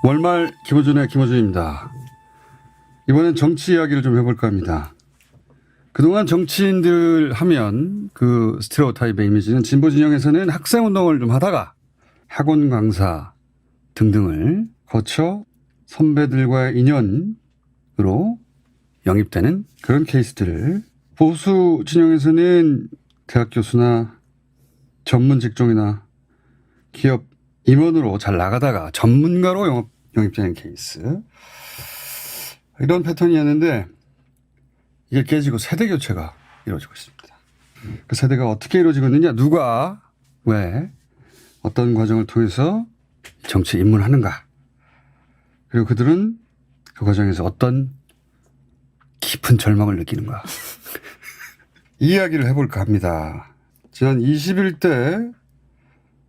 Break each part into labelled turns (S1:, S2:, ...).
S1: 월말 김어준의 김어준입니다. 이번엔 정치 이야기를 좀 해볼까 합니다. 그동안 정치인들 하면 그 스테레오타입의 이미지는 진보 진영에서는 학생운동을 좀 하다가 학원 강사 등등을 거쳐 선배들과의 인연으로 영입되는 그런 케이스들을, 보수 진영에서는 대학 교수나 전문 직종이나 기업 임원으로 잘 나가다가 전문가로 영입되는 케이스, 이런 패턴이었는데 이게 깨지고 세대 교체가 이루어지고 있습니다. 그 세대가 어떻게 이루어지고 있느냐, 누가 왜 어떤 과정을 통해서 정치에 입문하는가, 그리고 그들은 그 과정에서 어떤 깊은 절망을 느끼는가 이 이야기를 해볼까 합니다. 지난 21대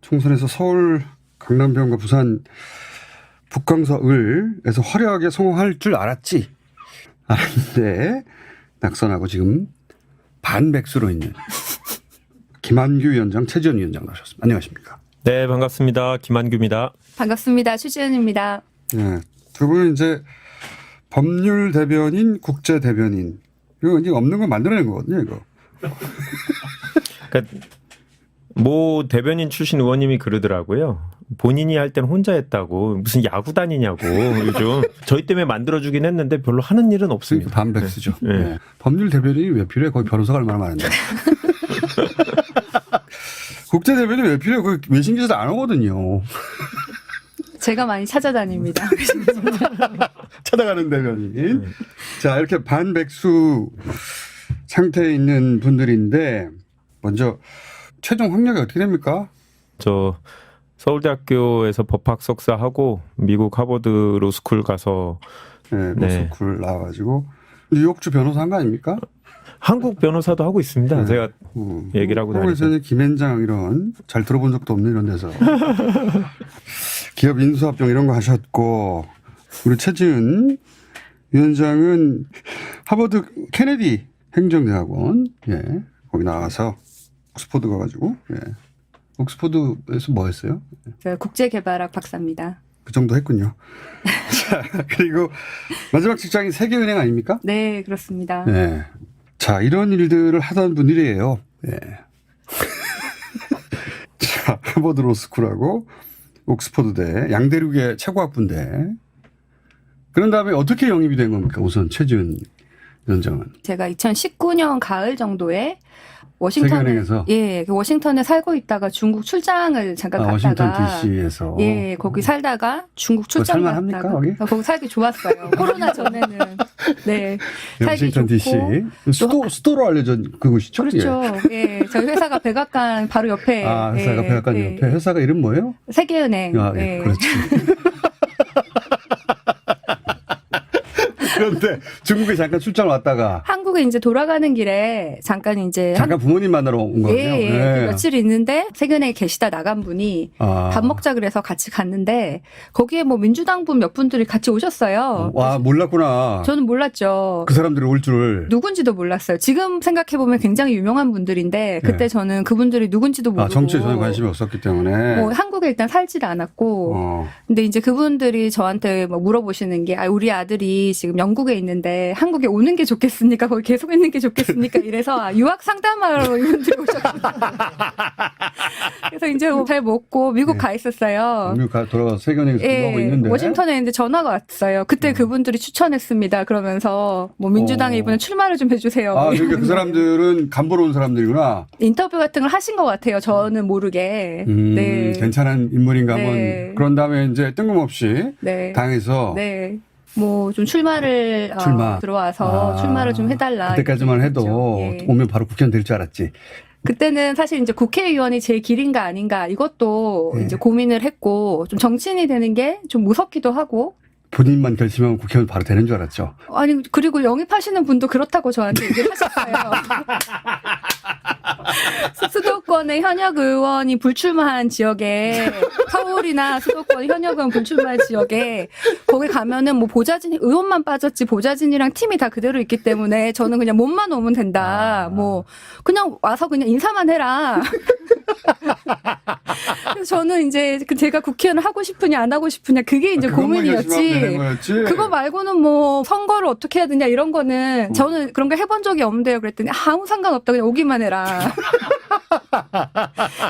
S1: 총선에서 서울 강남병과 부산 북강서을에서 화려하게 성공할 줄 알았는데 낙선하고 지금 반백수로 있는 김한규 위원장, 최지원 위원장 나오셨습니다. 안녕하십니까?
S2: 네, 반갑습니다. 김한규입니다.
S3: 반갑습니다. 추지은입니다.
S1: 네, 두 분은 이제 법률 대변인, 국제 대변인, 이거 이제 없는 거 만들어낸 거거든요, 이거.
S2: 그러니까 모 대변인 출신 의원님이 그러더라고요. 본인이 할 때는 혼자 했다고, 무슨 야구단이냐고. 요즘 저희 때문에 만들어주긴 했는데 별로 하는 일은 없습니다.
S1: 반백수죠.
S2: 네.
S1: 네. 법률 대변인이 왜 필요해? 거기 변호사가 얼마나 많은데. 국제 대변인이 왜 필요해? 거기 외신 기사도 안 오거든요.
S3: 제가 많이 찾아다닙니다.
S1: 찾아가는 대변인. 자, 이렇게 반백수 상태에 있는 분들인데, 먼저 최종 학력이 어떻게 됩니까?
S2: 저 서울대학교에서 법학 석사하고 미국 하버드 로스쿨 가서
S1: 네, 로스쿨 나와가지고 뉴욕주 변호사 한 거 아닙니까?
S2: 한국 변호사도 하고 있습니다.
S1: 네.
S2: 제가 얘기를 하고 다니죠.
S1: 한국에서는 김앤장 이런 잘 들어본 적도 없는 이런 데서 기업 인수합병 이런 거 하셨고, 우리 최지은 위원장은 하버드 케네디 행정대학원, 예, 거기 나와서 옥스퍼드 가가지고, 예, 옥스퍼드에서 뭐 했어요?
S3: 제가 국제개발학 박사입니다.
S1: 그 정도 했군요. 자, 그리고 마지막 직장이 세계은행 아닙니까?
S3: 네, 그렇습니다.
S1: 네. 자, 이런 일들을 하던 분들이에요. 예. 자, 하버드 로스쿨하고 옥스퍼드대, 양대륙의 최고학부인데, 그런 다음에 어떻게 영입이 된 겁니까? 우선 최지은 위원장은.
S3: 제가 2019년 가을 정도에
S1: 세계은행에서?
S3: 예, 워싱턴에 살고 있다가 중국 출장을 잠깐 갔다가,
S1: 워싱턴 DC에서.
S3: 예, 거기 살다가 중국 출장
S1: 살만합니까,
S3: 갔다가
S1: 거기?
S3: 거기 살기 좋았어요. 코로나 전에는. 네. 살기
S1: 워싱턴 DC.
S3: 좋고.
S1: 수도로 알려진 그곳이죠?
S3: 그렇죠. 예. 저희 회사가 백악관 바로 옆에.
S1: 아, 회사가
S3: 예,
S1: 백악관
S3: 예.
S1: 옆에. 회사가 이름 뭐예요?
S3: 세계은행.
S1: 아, 예,
S3: 예.
S1: 그렇지. 그런데 중국에 잠깐 출장 왔다가
S3: 한국에 이제 돌아가는 길에 잠깐
S1: 부모님 만나러 온 거예요.
S3: 예,
S1: 네.
S3: 며칠 있는데 세계은행에 계시다 나간 분이 밥 먹자 그래서 같이 갔는데 거기에 뭐 민주당 분 몇 분들이 같이 오셨어요.
S1: 와, 몰랐구나.
S3: 저는 몰랐죠.
S1: 그 사람들이 올 줄을.
S3: 누군지도 몰랐어요. 지금 생각해보면 굉장히 유명한 분들인데 그때
S1: 네.
S3: 저는 그분들이 누군지도 모르고.
S1: 정치에 전혀 관심이 없었기 때문에.
S3: 뭐 한국에 일단 살지를 않았고. 근데 이제 그분들이 저한테 뭐 물어보시는 게, 우리 아들이 지금 영국에 있는데 한국에 오는 게 좋겠습니까? 거기 계속 있는 게 좋겠습니까? 이래서 유학 상담하러 이분들이 오셨어요. 그래서 이제 잘 먹고 미국 가 있었어요.
S1: 미국 돌아가서 세계은행에서 근무하고 있는데.
S3: 워싱턴에 있는데 전화가 왔어요. 그때 그분들이 추천했습니다. 그러면서 뭐 민주당에 이번에 출마를 좀 해주세요.
S1: 그러니까 그 사람들은 간보러 온 사람들이구나.
S3: 인터뷰 같은 걸 하신 것 같아요. 저는 모르게. 네.
S1: 괜찮은 인물인가 하면.
S3: 네.
S1: 그런 다음에 이제 뜬금없이
S3: 네.
S1: 당해서.
S3: 네. 뭐 좀 출마를 들어와서 출마를 좀 해달라.
S1: 그때까지만 해도
S3: 예.
S1: 오면 바로 국회의원 될 줄 알았지.
S3: 그때는 사실 이제 국회의원이 제 길인가 아닌가 이것도
S1: 예.
S3: 이제 고민을 했고 좀 정치인이 되는 게 좀 무섭기도 하고.
S1: 본인만 결심하면 국회의원 바로 되는 줄 알았죠.
S3: 아니 그리고 영입하시는 분도 그렇다고 저한테 얘기를 하셨어요. 수도권의 현역 의원이 불출마한 지역에 서울이나 수도권 현역 의원 불출마한 지역에 거기 가면은 뭐 보좌진 의원만 빠졌지 보좌진이랑 팀이 다 그대로 있기 때문에 저는 그냥 몸만 오면 된다. 뭐 그냥 와서 그냥 인사만 해라. 그래서 저는 이제 제가 국회의원을 하고 싶으냐 안 하고 싶으냐 그게 이제 고민이었지. 그거 말고는 뭐 선거를 어떻게 해야 되냐 이런 거는 저는 그런 거 해본 적이 없는데요. 그랬더니 아무 상관없다 그냥 오기만 해라.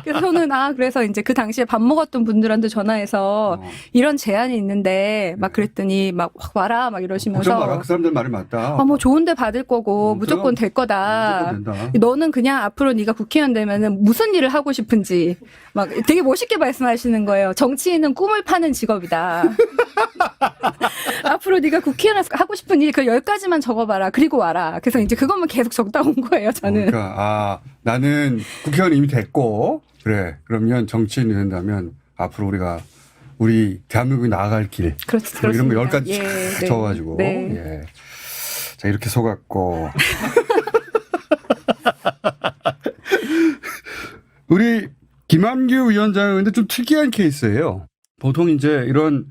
S3: 그래서 저는 그래서 이제 그 당시에 밥 먹었던 분들한테 전화해서 이런 제안이 있는데 막 그랬더니 막 와라 막 이러시면서
S1: 걱정 마라. 그 사람들 말이 맞다.
S3: 뭐 좋은데 받을 거고 무조건 될 거다.
S1: 무조건 된다.
S3: 너는 그냥 앞으로 네가 국회의원 되면은 무슨 일을 하고 싶은지 막 되게 멋있게 말씀하시는 거예요. 정치인은 꿈을 파는 직업이다. 앞으로 네가 국회의원 하고 싶은 일 그 10가지만 적어봐라. 그리고 와라. 그래서 이제 그것만 계속 적다 온 거예요. 저는.
S1: 그러니까 나는 국회의원 이미 됐고 그래. 그러면 정치인이 된다면 앞으로 우리 대한민국이 나아갈 길.
S3: 그렇죠.
S1: 이런 거 10가지
S3: 예,
S1: 쫙
S3: 네.
S1: 적어가지고.
S3: 네.
S1: 예. 자 이렇게 속았고. 우리 김한규 위원장은 근데 좀 특이한 케이스예요. 보통 이제 이런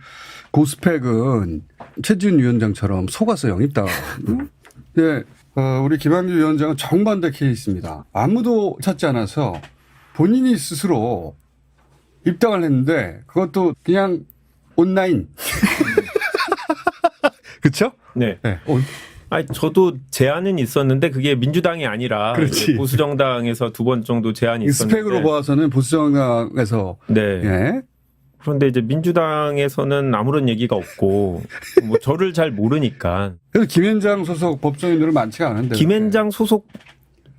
S1: 고스펙은 최지은 위원장처럼 속아서 영입다. 근데 우리 김한규 위원장은 정반대 케이스입니다. 아무도 찾지 않아서 본인이 스스로 입당을 했는데 그것도 그냥 온라인. 그렇죠?
S2: 네.
S1: 네.
S2: 아니, 저도 제안은 있었는데 그게 민주당이 아니라
S1: 그렇지.
S2: 보수정당에서 2번 정도 제안이 있었는데
S1: 스펙으로 봐서는 보수정당에서
S2: 네.
S1: 예.
S2: 그런데 이제 민주당에서는 아무런 얘기가 없고 뭐 저를 잘 모르니까
S1: 그래서 김현장 소속 법조인들은 많지가 않은데.
S2: 김현장 소속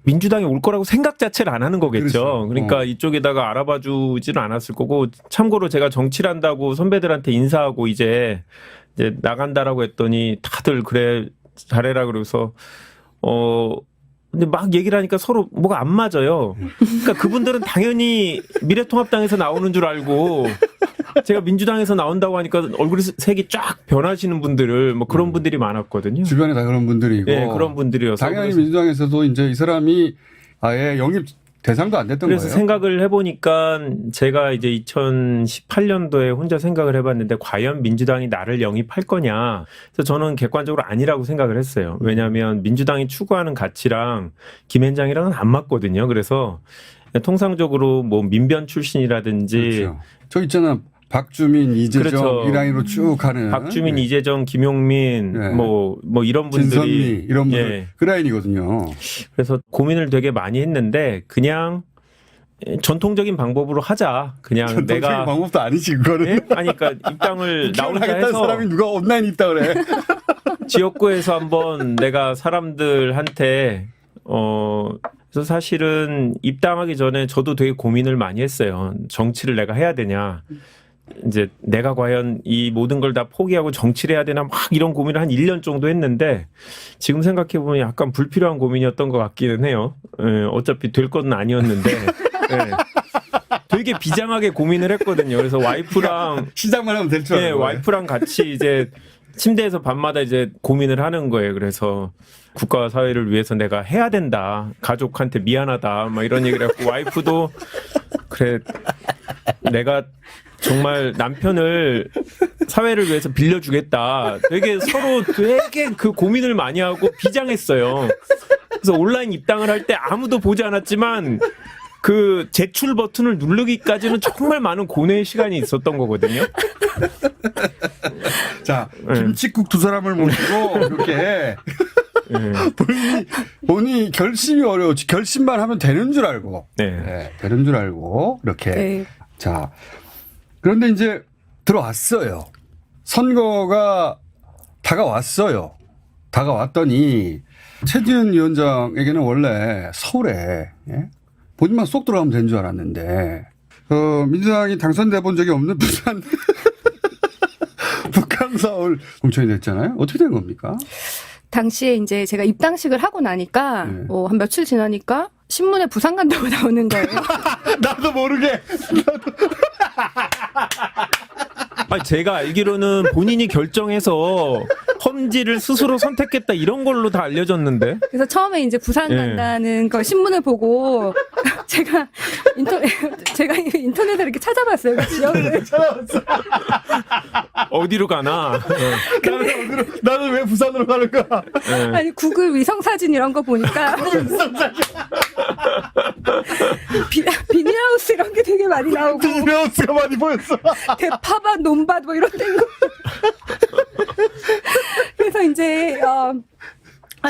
S2: 민주당이 올 거라고 생각 자체를 안 하는 거겠죠.
S1: 그렇죠.
S2: 그러니까 이쪽에다가 알아봐 주지는 않았을 거고 참고로 제가 정치를 한다고 선배들한테 인사하고 이제 나간다라고 했더니 다들 그래 잘해라 그래서 근데 막 얘기를 하니까 서로 뭐가 안 맞아요. 그러니까 그분들은 당연히 미래통합당에서 나오는 줄 알고 제가 민주당에서 나온다고 하니까 얼굴 색이 쫙 변하시는 분들을 뭐 그런 분들이 많았거든요.
S1: 주변에 다 그런 분들이고.
S2: 네, 그런 분들이어서
S1: 당연히
S2: 그래서
S1: 민주당에서도 이제 이 사람이 아예 영입 대상도 안 됐던
S2: 그래서
S1: 거예요.
S2: 생각을 해보니까 제가 이제 2018년도에 혼자 생각을 해봤는데 과연 민주당이 나를 영입할 거냐. 그래서 저는 객관적으로 아니라고 생각을 했어요. 왜냐하면 민주당이 추구하는 가치랑 김현장이랑은 안 맞거든요. 그래서 통상적으로 뭐 민변 출신이라든지
S1: 그렇죠. 저 있잖아. 박주민, 이재정
S2: 그렇죠.
S1: 이 라인으로 쭉 가는.
S2: 박주민,
S1: 네.
S2: 이재정, 김용민
S1: 네.
S2: 뭐 이런 분들이
S1: 진선미 이런 분들
S2: 예.
S1: 그 라인이거든요.
S2: 그래서 고민을 되게 많이 했는데 그냥 전통적인 방법으로 하자. 그냥
S1: 전통적인
S2: 내가
S1: 방법도 아니지 그거는.
S2: 예? 아니 그러니까 입당을 나 혼자
S1: 하겠다는
S2: 해서
S1: 사람이 누가 온라인 입당을 해.
S2: 지역구에서 한번 내가 사람들한테 그래서 사실은 입당하기 전에 저도 되게 고민을 많이 했어요. 정치를 내가 해야 되냐. 이제 내가 과연 이 모든 걸 다 포기하고 정치를 해야 되나 막 이런 고민을 한 1년 정도 했는데 지금 생각해보면 약간 불필요한 고민이었던 것 같기는 해요. 예, 어차피 될 건 아니었는데 예, 되게 비장하게 고민을 했거든요. 그래서 와이프랑
S1: 시작만 하면 될 줄 알아요.
S2: 와이프랑 같이 이제 침대에서 밤마다 이제 고민을 하는 거예요. 그래서 국가와 사회를 위해서 내가 해야 된다. 가족한테 미안하다. 막 이런 얘기를 했고 와이프도 그래 내가 정말 남편을 사회를 위해서 빌려주겠다. 되게 서로 되게 그 고민을 많이 하고 비장했어요. 그래서 온라인 입당을 할 때 아무도 보지 않았지만 그 제출 버튼을 누르기까지는 정말 많은 고뇌의 시간이 있었던 거거든요.
S1: 자, 김치국 두 사람을 모시고 이렇게 본인이 결심이 어려웠지. 결심만 하면 되는 줄 알고. 네, 되는 줄 알고 이렇게.
S3: 네.
S1: 자, 그런데 이제 들어왔어요. 선거가 다가왔어요. 다가왔더니 최지은 위원장에게는 원래 서울에 본인만 쏙 들어가면 되는 줄 알았는데 민주당이 당선돼 본 적이 없는 부산 북한 서울 공천이 됐잖아요. 어떻게 된 겁니까?
S3: 당시에 이제 제가 입당식을 하고 나니까 한 며칠 지나니까 신문에 부산 간다고 나오는 거예요.
S1: 나도 모르게.
S2: 아니, 제가 알기로는 본인이 결정해서 험지를 스스로 선택했다 이런 걸로 다 알려졌는데.
S3: 그래서 처음에 이제 부산 간다는 걸 신문을 보고 제가 인터넷에 이렇게 찾아봤어요. 그 지역을.
S4: 찾아왔어.
S2: 어디로 가나?
S4: 나는 왜 부산으로 가는 거야?
S3: 아니 구글 위성 사진 이런 거 보니까 비닐하우스 이런 게 되게 많이 나오고
S4: 비닐하우스가 많이 보였어.
S3: 대파밭, 논밭 뭐 이런 데. 그래서 이제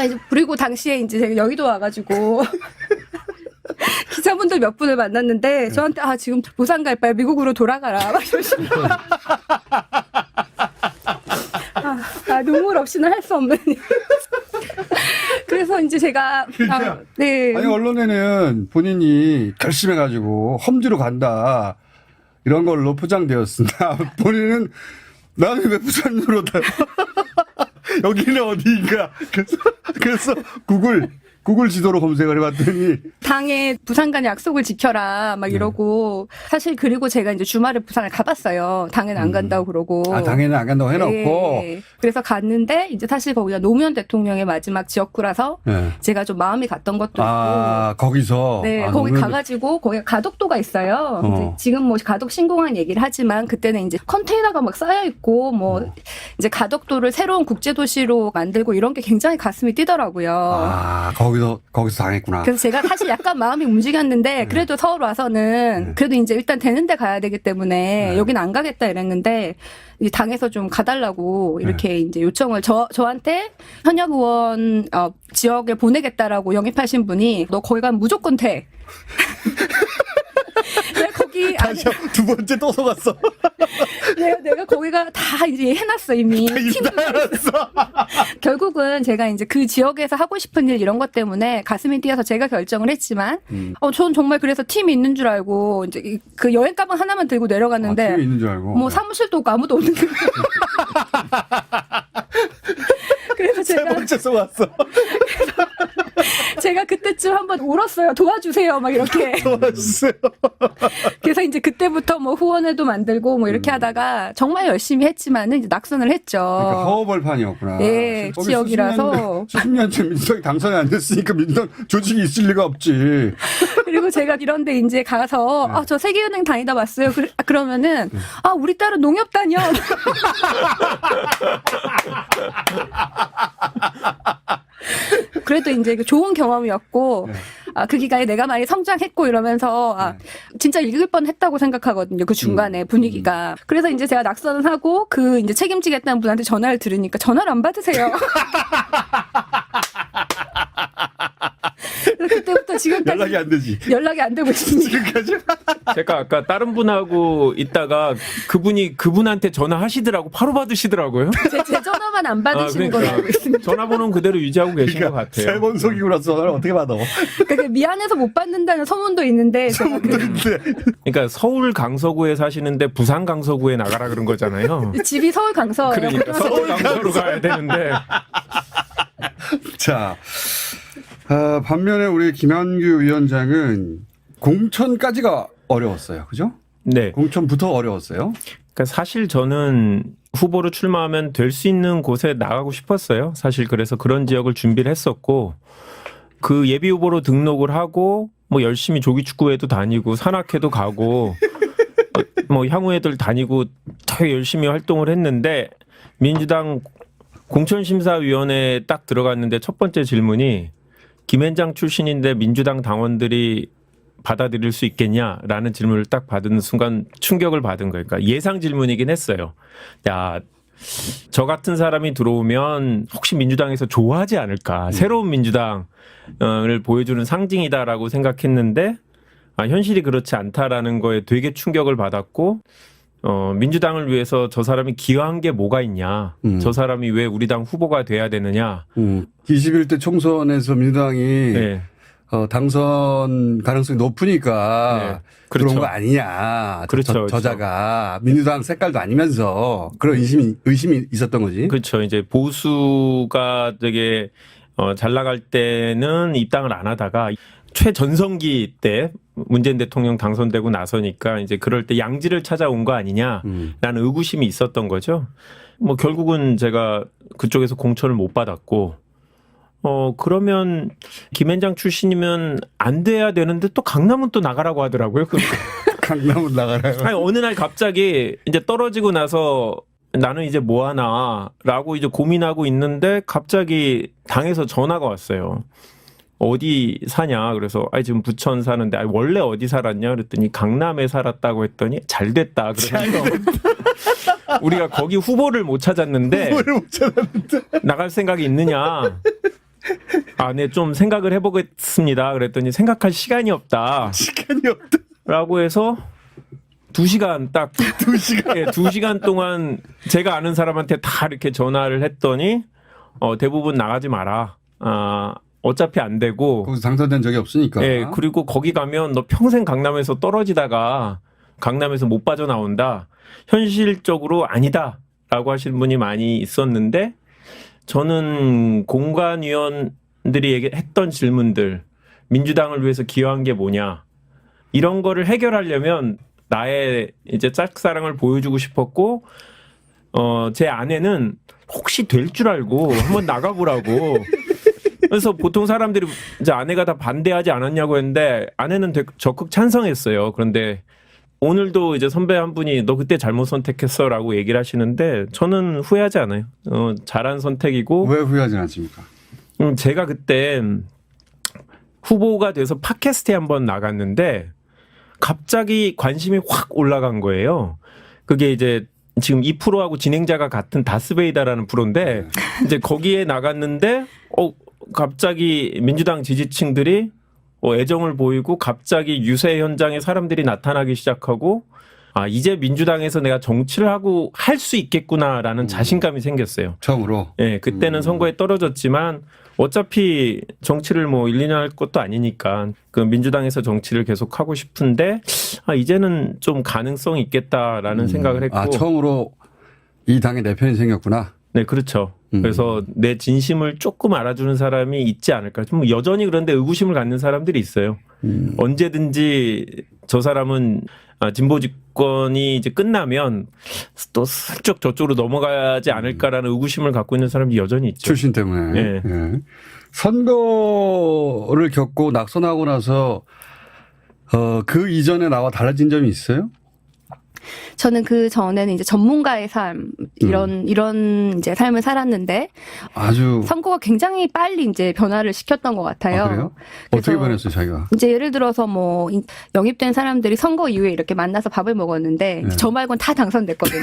S3: 이제 그리고 당시에 이제 제가 여의도 와가지고 기자분들 몇 분을 만났는데 저한테 지금 부산 갈 바에 미국으로 돌아가라 막 이러시는 거예요. 눈물 없이는 할 수 없는. 그래서 이제 제가 네.
S1: 아니 언론에는 본인이 결심해가지고 험지로 간다 이런 걸로 포장되었으나 본인은 나는 왜 부산으로 다 여기는 어디인가 그래서 구글 지도로 검색을 해봤더니
S3: 당에 부산 간 약속을 지켜라 막 이러고 사실 그리고 제가 이제 주말에 부산을 가봤어요. 당에는 안 간다고 그러고.
S1: 당에는 안 간다고 해놓고.
S3: 네. 그래서 갔는데 이제 사실 거기가 노무현 대통령의 마지막 지역구라서
S1: 네.
S3: 제가 좀 마음이 갔던 것도 있고.
S1: 거기서.
S3: 네, 거기 가가지고 거기 가덕도가 있어요. 이제 지금 뭐 가덕 신공항 얘기를 하지만 그때는 이제 컨테이너가 막 쌓여 있고 뭐 이제 가덕도를 새로운 국제도시로 만들고 이런 게 굉장히 가슴이 뛰더라고요.
S1: 거기서 당했구나.
S3: 그래서 제가 사실 약간 마음이 움직였는데 그래도 서울 와서는 그래도 이제 일단 되는 데 가야 되기 때문에 여기는 안 가겠다 이랬는데 이 당에서 좀 가달라고 이렇게 이제 요청을 저한테 현역 의원 지역에 보내겠다라고 영입하신 분이 너 거기 가면 무조건 돼. 내가 거기
S4: 다시 두 번째 또 속았어.
S3: 내가 거기가 다 이제 해놨어 이미. 팀
S4: 알았어.
S3: 결국은 제가 이제 그 지역에서 하고 싶은 일 이런 것 때문에 가슴이 뛰어서 제가 결정을 했지만, 전 정말 그래서 팀이 있는 줄 알고 이제 그 여행 가방 하나만 들고 내려갔는데,
S1: 팀이 있는 줄 알고.
S3: 뭐 사무실도 없고 아무도 없는 거예요. 그래서
S4: 세 번째 속았어.
S3: 제가 그때쯤 한번 울었어요. 도와주세요. 막 이렇게.
S4: 도와주세요.
S3: 그래서 이제 그때부터 뭐 후원회도 만들고 뭐 이렇게 하다가 정말 열심히 했지만은 이제 낙선을 했죠.
S1: 그러니까 허허벌판이었구나.
S3: 예, 지역이라서.
S1: 10년째 민주당이 당선이 안 됐으니까 민주당 조직이 있을 리가 없지.
S3: 그리고 제가 이런데 이제 가서 저 세계은행 다니다 왔어요. 그러면은 우리 딸은 농협 다녀. 그래도 이제 좋은 경험이었고 그 기간에 내가 많이 성장했고 이러면서 진짜 읽을 뻔했다고 생각하거든요. 그 중간에 분위기가. 그래서 이제 제가 낙선을 하고 그 이제 책임지겠다는 분한테 전화를 들으니까 전화를 안 받으세요. 그때부터 지금까지
S4: 연락이 안 되지.
S3: 연락이 안 되고 있습니다.
S4: 지금까지.
S2: 제가 아까 다른 분하고 있다가 그분이 그분한테 전화하시더라고 바로 받으시더라고요.
S3: 제 전화만 안 받으시는
S2: 그러니까
S3: 걸로 알고 있습니다.
S2: 전화번호는 그대로 유지하고 계신 것 같아요.
S4: 세 번 속이고 나서 전화를 어떻게 받아?
S3: 그러니까 미안해서 못 받는다는 소문도 있는데 제가
S2: 그러니까 서울 강서구에 사시는데 부산 강서구에 나가라 그런 거잖아요.
S3: 집이 서울 강서예요.
S2: 그러니까 서울 강서로 가야 되는데.
S1: 자, 반면에 우리 김한규 위원장은 공천까지가 어려웠어요. 그죠?
S2: 네.
S1: 공천부터 어려웠어요.
S2: 그러니까 사실 저는 후보로 출마하면 될 수 있는 곳에 나가고 싶었어요. 사실 그래서 그런 지역을 준비를 했었고 그 예비 후보로 등록을 하고 뭐 열심히 조기축구회도 다니고 산악회도 가고 뭐 향후회들 다니고 되게 열심히 활동을 했는데 민주당 공천심사위원회에 딱 들어갔는데 첫 번째 질문이 김앤장 출신인데 민주당 당원들이 받아들일 수 있겠냐라는 질문을 딱 받은 순간 충격을 받은 거예요. 그러니까 예상 질문이긴 했어요. 야, 저 같은 사람이 들어오면 혹시 민주당에서 좋아하지 않을까. 새로운 민주당을 보여주는 상징이다라고 생각했는데 현실이 그렇지 않다라는 거에 되게 충격을 받았고 민주당을 위해서 저 사람이 기여한 게 뭐가 있냐. 저 사람이 왜 우리 당 후보가 돼야 되느냐.
S1: 21대 총선에서 민주당이
S2: 네.
S1: 당선 가능성이 높으니까
S2: 네. 그렇죠.
S1: 그런 거 아니냐.
S2: 그렇죠.
S1: 저자가 민주당 색깔도 아니면서 그런 의심이 있었던 거지.
S2: 그렇죠. 이제 보수가 되게 잘 나갈 때는 입당을 안 하다가 최전성기 때 문재인 대통령 당선되고 나서니까 이제 그럴 때 양지를 찾아온 거 아니냐라는 의구심이 있었던 거죠. 뭐 결국은 제가 그쪽에서 공천을 못 받았고 그러면 김앤장 출신이면 안 돼야 되는데 또 강남은 또 나가라고 하더라고요.
S1: 강남은 나가라요.
S2: 아니, 어느 날 갑자기 이제 떨어지고 나서 나는 이제 뭐 하나라고 이제 고민하고 있는데 갑자기 당에서 전화가 왔어요. 어디 사냐? 그래서 지금 부천 사는데 원래 어디 살았냐? 그랬더니 강남에 살았다고 했더니 잘 됐다. 그래서 우리가 거기 후보를 못 찾았는데 나갈 생각이 있느냐? 네, 좀 생각을 해보겠습니다. 그랬더니 생각할 시간이 없다.
S1: 시간이 없다.
S2: 라고 해서 2시간 딱
S1: 2시간.
S2: 예, 2시간 동안 제가 아는 사람한테 다 이렇게 전화를 했더니 대부분 나가지 마라. 어차피 안 되고.
S1: 거기서 당선된 적이 없으니까.
S2: 예, 그리고 거기 가면 너 평생 강남에서 떨어지다가 강남에서 못 빠져나온다. 현실적으로 아니다라고 하시는 분이 많이 있었는데 저는 공관위원들이 했던 질문들, 민주당을 위해서 기여한 게 뭐냐, 이런 거를 해결하려면 나의 이제 짝사랑을 보여주고 싶었고, 제 아내는 혹시 될 줄 알고 한번 나가보라고. 그래서 보통 사람들이 이제 아내가 다 반대하지 않았냐고 했는데 아내는 적극 찬성했어요. 그런데 오늘도 이제 선배 한 분이 너 그때 잘못 선택했어라고 얘기를 하시는데 저는 후회하지 않아요. 잘한 선택이고.
S1: 왜 후회하진 않습니까?
S2: 제가 그때 후보가 돼서 팟캐스트에 한번 나갔는데 갑자기 관심이 확 올라간 거예요. 그게 이제 지금 2%하고 진행자가 같은 다스베이다라는 프로인데 이제 거기에 나갔는데 갑자기 민주당 지지층들이 애정을 보이고 갑자기 유세 현장에 사람들이 나타나기 시작하고 이제 민주당에서 내가 정치를 하고 할 수 있겠구나라는 자신감이 생겼어요.
S1: 처음으로.
S2: 예, 그때는 선거에 떨어졌지만 어차피 정치를 뭐 1, 2년 할 것도 아니니까 그 민주당에서 정치를 계속 하고 싶은데 이제는 좀 가능성이 있겠다라는 생각을 했고.
S1: 처음으로 이 당의 내 편이 생겼구나.
S2: 네, 그렇죠. 그래서 내 진심을 조금 알아주는 사람이 있지 않을까. 좀 여전히 그런데 의구심을 갖는 사람들이 있어요. 언제든지 저 사람은 진보 집권이 이제 끝나면 또 슬쩍 저쪽으로 넘어가지 않을까라는 의구심을 갖고 있는 사람이 여전히 있죠.
S1: 출신 때문에.
S2: 예.
S1: 예. 선거를 겪고 낙선하고 나서 그 이전에 나와 달라진 점이 있어요?
S3: 저는 그 전에는 이제 전문가의 삶, 이런 이제 삶을 살았는데
S1: 아주
S3: 선거가 굉장히 빨리 이제 변화를 시켰던 것 같아요.
S1: 그래요? 어떻게
S3: 그래서
S1: 변했어요, 자기가?
S3: 이제 예를 들어서 뭐 영입된 사람들이 선거 이후에 이렇게 만나서 밥을 먹었는데
S1: 네.
S3: 저 말고는 다 당선됐거든요.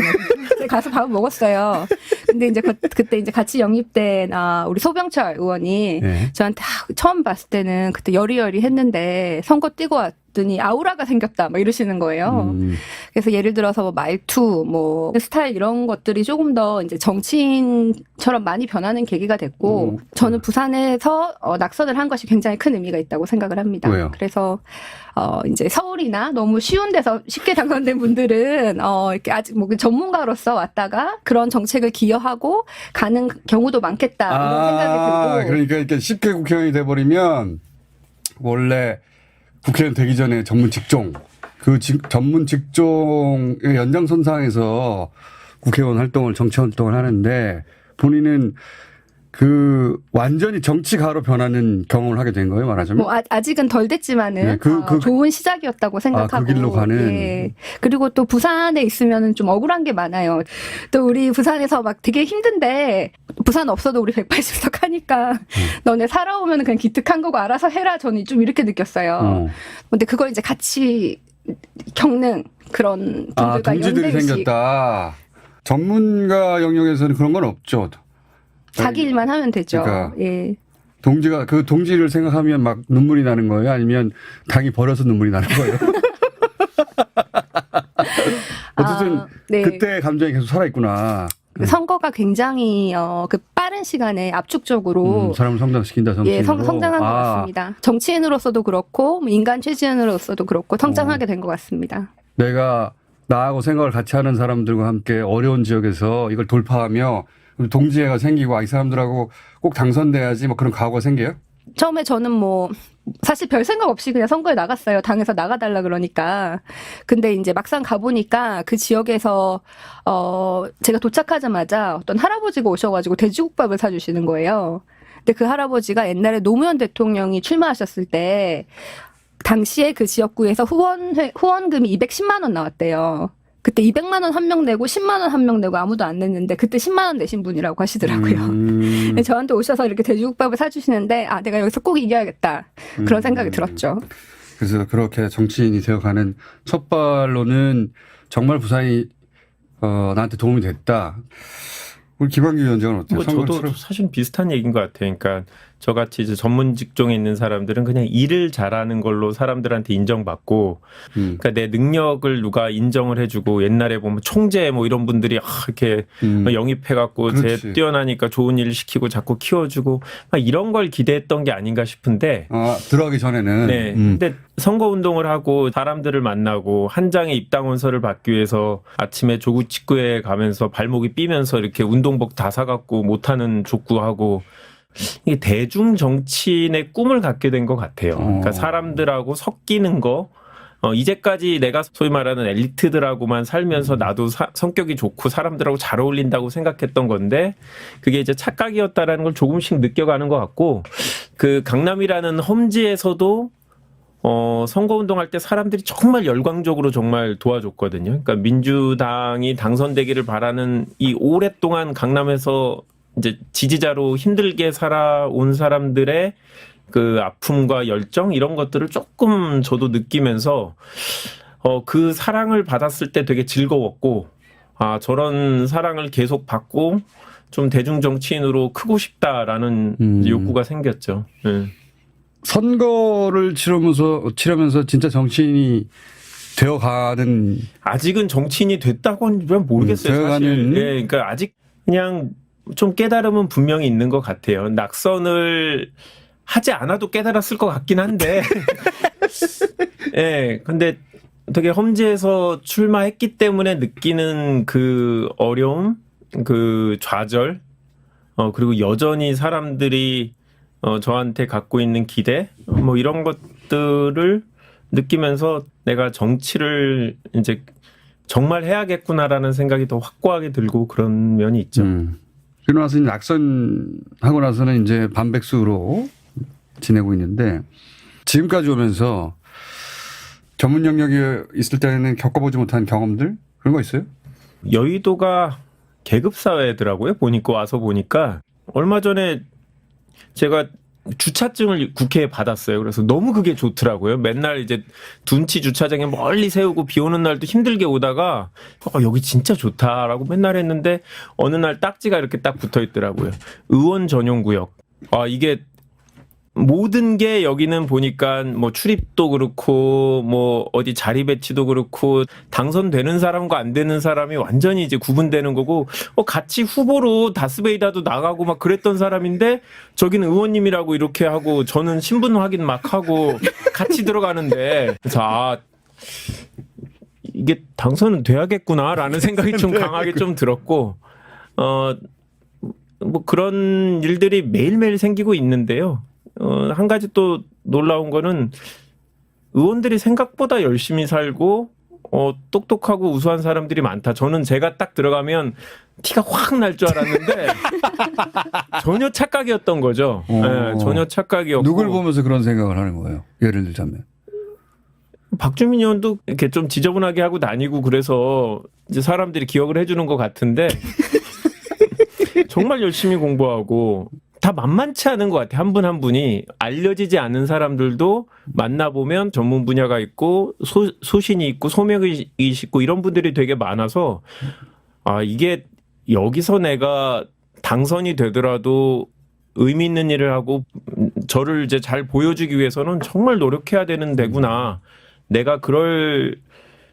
S3: 제가 가서 밥을 먹었어요. 근데 이제 그때 이제 같이 영입된 우리 소병철 의원이
S1: 네.
S3: 저한테 처음 봤을 때는 그때 여리여리했는데 선거 뛰고 왔더니 아우라가 생겼다 막 이러시는 거예요. 그래서 예를 들어서 뭐 말투, 뭐 스타일 이런 것들이 조금 더 이제 정치인처럼 많이 변하는 계기가 됐고 저는 부산에서 낙선을 한 것이 굉장히 큰 의미가 있다고 생각을 합니다.
S1: 왜요?
S3: 그래서 이제 서울이나 너무 쉬운 데서 쉽게 당선된 분들은 이렇게 아직 뭐 전문가로서 왔다가 그런 정책을 기여하고 가는 경우도 많겠다 이런 생각이 들고.
S1: 그러니까 이렇게 쉽게 국회의원이 돼버리면 원래 국회의원 되기 전에 전문 직종, 전문 직종의 연장선상에서 국회의원 활동을, 정치 활동을 하는데 본인은 완전히 정치가로 변하는 경험을 하게 된 거예요, 말하자면?
S3: 뭐 아직은 덜 됐지만은
S1: 네,
S3: 좋은 시작이었다고 생각하고.
S1: 그 길로 가는.
S3: 예. 그리고 또 부산에 있으면은 좀 억울한 게 많아요. 또 우리 부산에서 막 되게 힘든데 부산 없어도 우리 180석 하니까 너네 살아오면 그냥 기특한 거고 알아서 해라. 저는 좀 이렇게 느꼈어요. 근데 그걸 이제 같이 겪는 그런 분들과
S1: 동지들이
S3: 연대의식.
S1: 생겼다. 전문가 영역에서는 그런 건 없죠.
S3: 자기 일만 하면 되죠.
S1: 그러니까
S3: 예.
S1: 동지를 생각하면 막 눈물이 나는 거예요? 아니면 당이 버려서 눈물이 나는 거예요? 어쨌든
S3: 네.
S1: 그때 감정이 계속 살아있구나.
S3: 선거가 굉장히 그 빠른 시간에 압축적으로
S1: 사람을 성장시킨다, 정치인으로.
S3: 예, 성장한 것 같습니다. 정치인으로서도 그렇고 뭐 인간 취재인으로서도 그렇고 성장하게 된 것 같습니다.
S1: 내가 나하고 생각을 같이 하는 사람들과 함께 어려운 지역에서 이걸 돌파하며 동지애가 생기고 이 사람들하고 꼭 당선돼야지 뭐 그런 각오가 생겨요?
S3: 처음에 저는 뭐 사실 별 생각 없이 그냥 선거에 나갔어요. 당에서 나가달라 그러니까. 근데 이제 막상 가보니까 그 지역에서 제가 도착하자마자 어떤 할아버지가 오셔가지고 돼지국밥을 사주시는 거예요. 근데 그 할아버지가 옛날에 노무현 대통령이 출마하셨을 때 당시에 그 지역구에서 후원금이 210만 원 나왔대요. 그때 200만 원 한 명 내고 10만 원 한 명 내고 아무도 안 냈는데 그때 10만 원 내신 분이라고 하시더라고요. 저한테 오셔서 이렇게 돼지국밥을 사주시는데 아 내가 여기서 꼭 이겨야겠다 그런 생각이 들었죠.
S1: 그래서 그렇게 정치인이 되어가는 첫 발로는 정말 부산이 나한테 도움이 됐다. 우리 김한규 위원장은 어때요?
S2: 뭐 저도 사실 비슷한 얘기인 것 같아요. 그러니까 저같이 이제 전문 직종에 있는 사람들은 그냥 일을 잘하는 걸로 사람들한테 인정받고, 그러니까 내 능력을 누가 인정을 해주고 옛날에 보면 총재 뭐 이런 분들이 이렇게 영입해갖고 제 뛰어나니까 좋은 일 시키고 자꾸 키워주고 막 이런 걸 기대했던 게 아닌가 싶은데.
S1: 들어가기 전에는.
S2: 네. 근데 선거운동을 하고 사람들을 만나고 한 장의 입당원서를 받기 위해서 아침에 조국 직구에 가면서 발목이 삐면서 이렇게 운동복 다 사갖고 못하는 족구하고 이게 대중 정치인의 꿈을 갖게 된 것 같아요. 그러니까 사람들하고 섞이는 거. 이제까지 내가 소위 말하는 엘리트들하고만 살면서 나도 성격이 좋고 사람들하고 잘 어울린다고 생각했던 건데 그게 이제 착각이었다라는 걸 조금씩 느껴가는 것 같고 그 강남이라는 험지에서도 선거운동할 때 사람들이 정말 열광적으로 정말 도와줬거든요. 그러니까 민주당이 당선되기를 바라는 이 오랫동안 강남에서 이제 지지자로 힘들게 살아온 사람들의 그 아픔과 열정 이런 것들을 조금 저도 느끼면서 그 사랑을 받았을 때 되게 즐거웠고 저런 사랑을 계속 받고 좀 대중 정치인으로 크고 싶다라는 욕구가 생겼죠.
S1: 선거를 치르면서 진짜 정치인이 되어가는
S2: 아직은 정치인이 됐다고는 모르겠어요. 사실. 예, 그러니까 아직 그냥 좀 깨달음은 분명히 있는 것 같아요. 낙선을 하지 않아도 깨달았을 것 같긴 한데. 예, 근데 되게 험지에서 출마했기 때문에 느끼는 그 어려움, 그 좌절, 그리고 여전히 사람들이 저한테 갖고 있는 기대, 뭐 이런 것들을 느끼면서 내가 정치를 이제 정말 해야겠구나라는 생각이 더 확고하게 들고 그런 면이 있죠.
S1: 그러고 나서 낙선하고 나서는 이제 반백수로 지내고 있는데 지금까지 오면서 전문 영역에 있을 때는 겪어보지 못한 경험들 그런 거 있어요?
S2: 여의도가 계급사회더라고요. 와서 보니까 얼마 전에 제가 주차증을 국회에 받았어요. 그래서 너무 그게 좋더라고요. 맨날 이제 둔치 주차장에 멀리 세우고 비 오는 날도 힘들게 오다가 여기 진짜 좋다라고 맨날 했는데 어느 날 딱지가 이렇게 딱 붙어 있더라고요. 의원 전용 구역. 이게 모든 게 여기는 보니까 뭐 출입도 그렇고 뭐 어디 자리 배치도 그렇고 당선되는 사람과 안 되는 사람이 완전히 이제 구분되는 거고 같이 후보로 다스베이다도 나가고 막 그랬던 사람인데 저기는 의원님이라고 이렇게 하고 저는 신분 확인 막 하고 같이 들어가는데 그래서 이게 당선은 돼야겠구나라는 생각이 좀 강하게 좀 들었고 뭐 그런 일들이 매일매일 생기고 있는데요. 한 가지 또 놀라운 거는 의원들이 생각보다 열심히 살고 똑똑하고 우수한 사람들이 많다. 저는 제가 딱 들어가면 티가 확 날 줄 알았는데 전혀 착각이었던 거죠. 네, 전혀 착각이었고.
S1: 누굴 보면서 그런 생각을 하는 거예요? 예를 들자면.
S2: 박주민 의원도 이렇게 좀 지저분하게 하고 다니고 그래서 이제 사람들이 기억을 해주는 것 같은데 정말 열심히 공부하고 다 만만치 않은 것 같아요. 한 분 한 분이 알려지지 않은 사람들도 만나보면 전문 분야가 있고 소신이 있고 소명이 있고 이런 분들이 되게 많아서 이게 여기서 내가 당선이 되더라도 의미 있는 일을 하고 저를 이제 잘 보여주기 위해서는 정말 노력해야 되는 데구나. 내가 그럴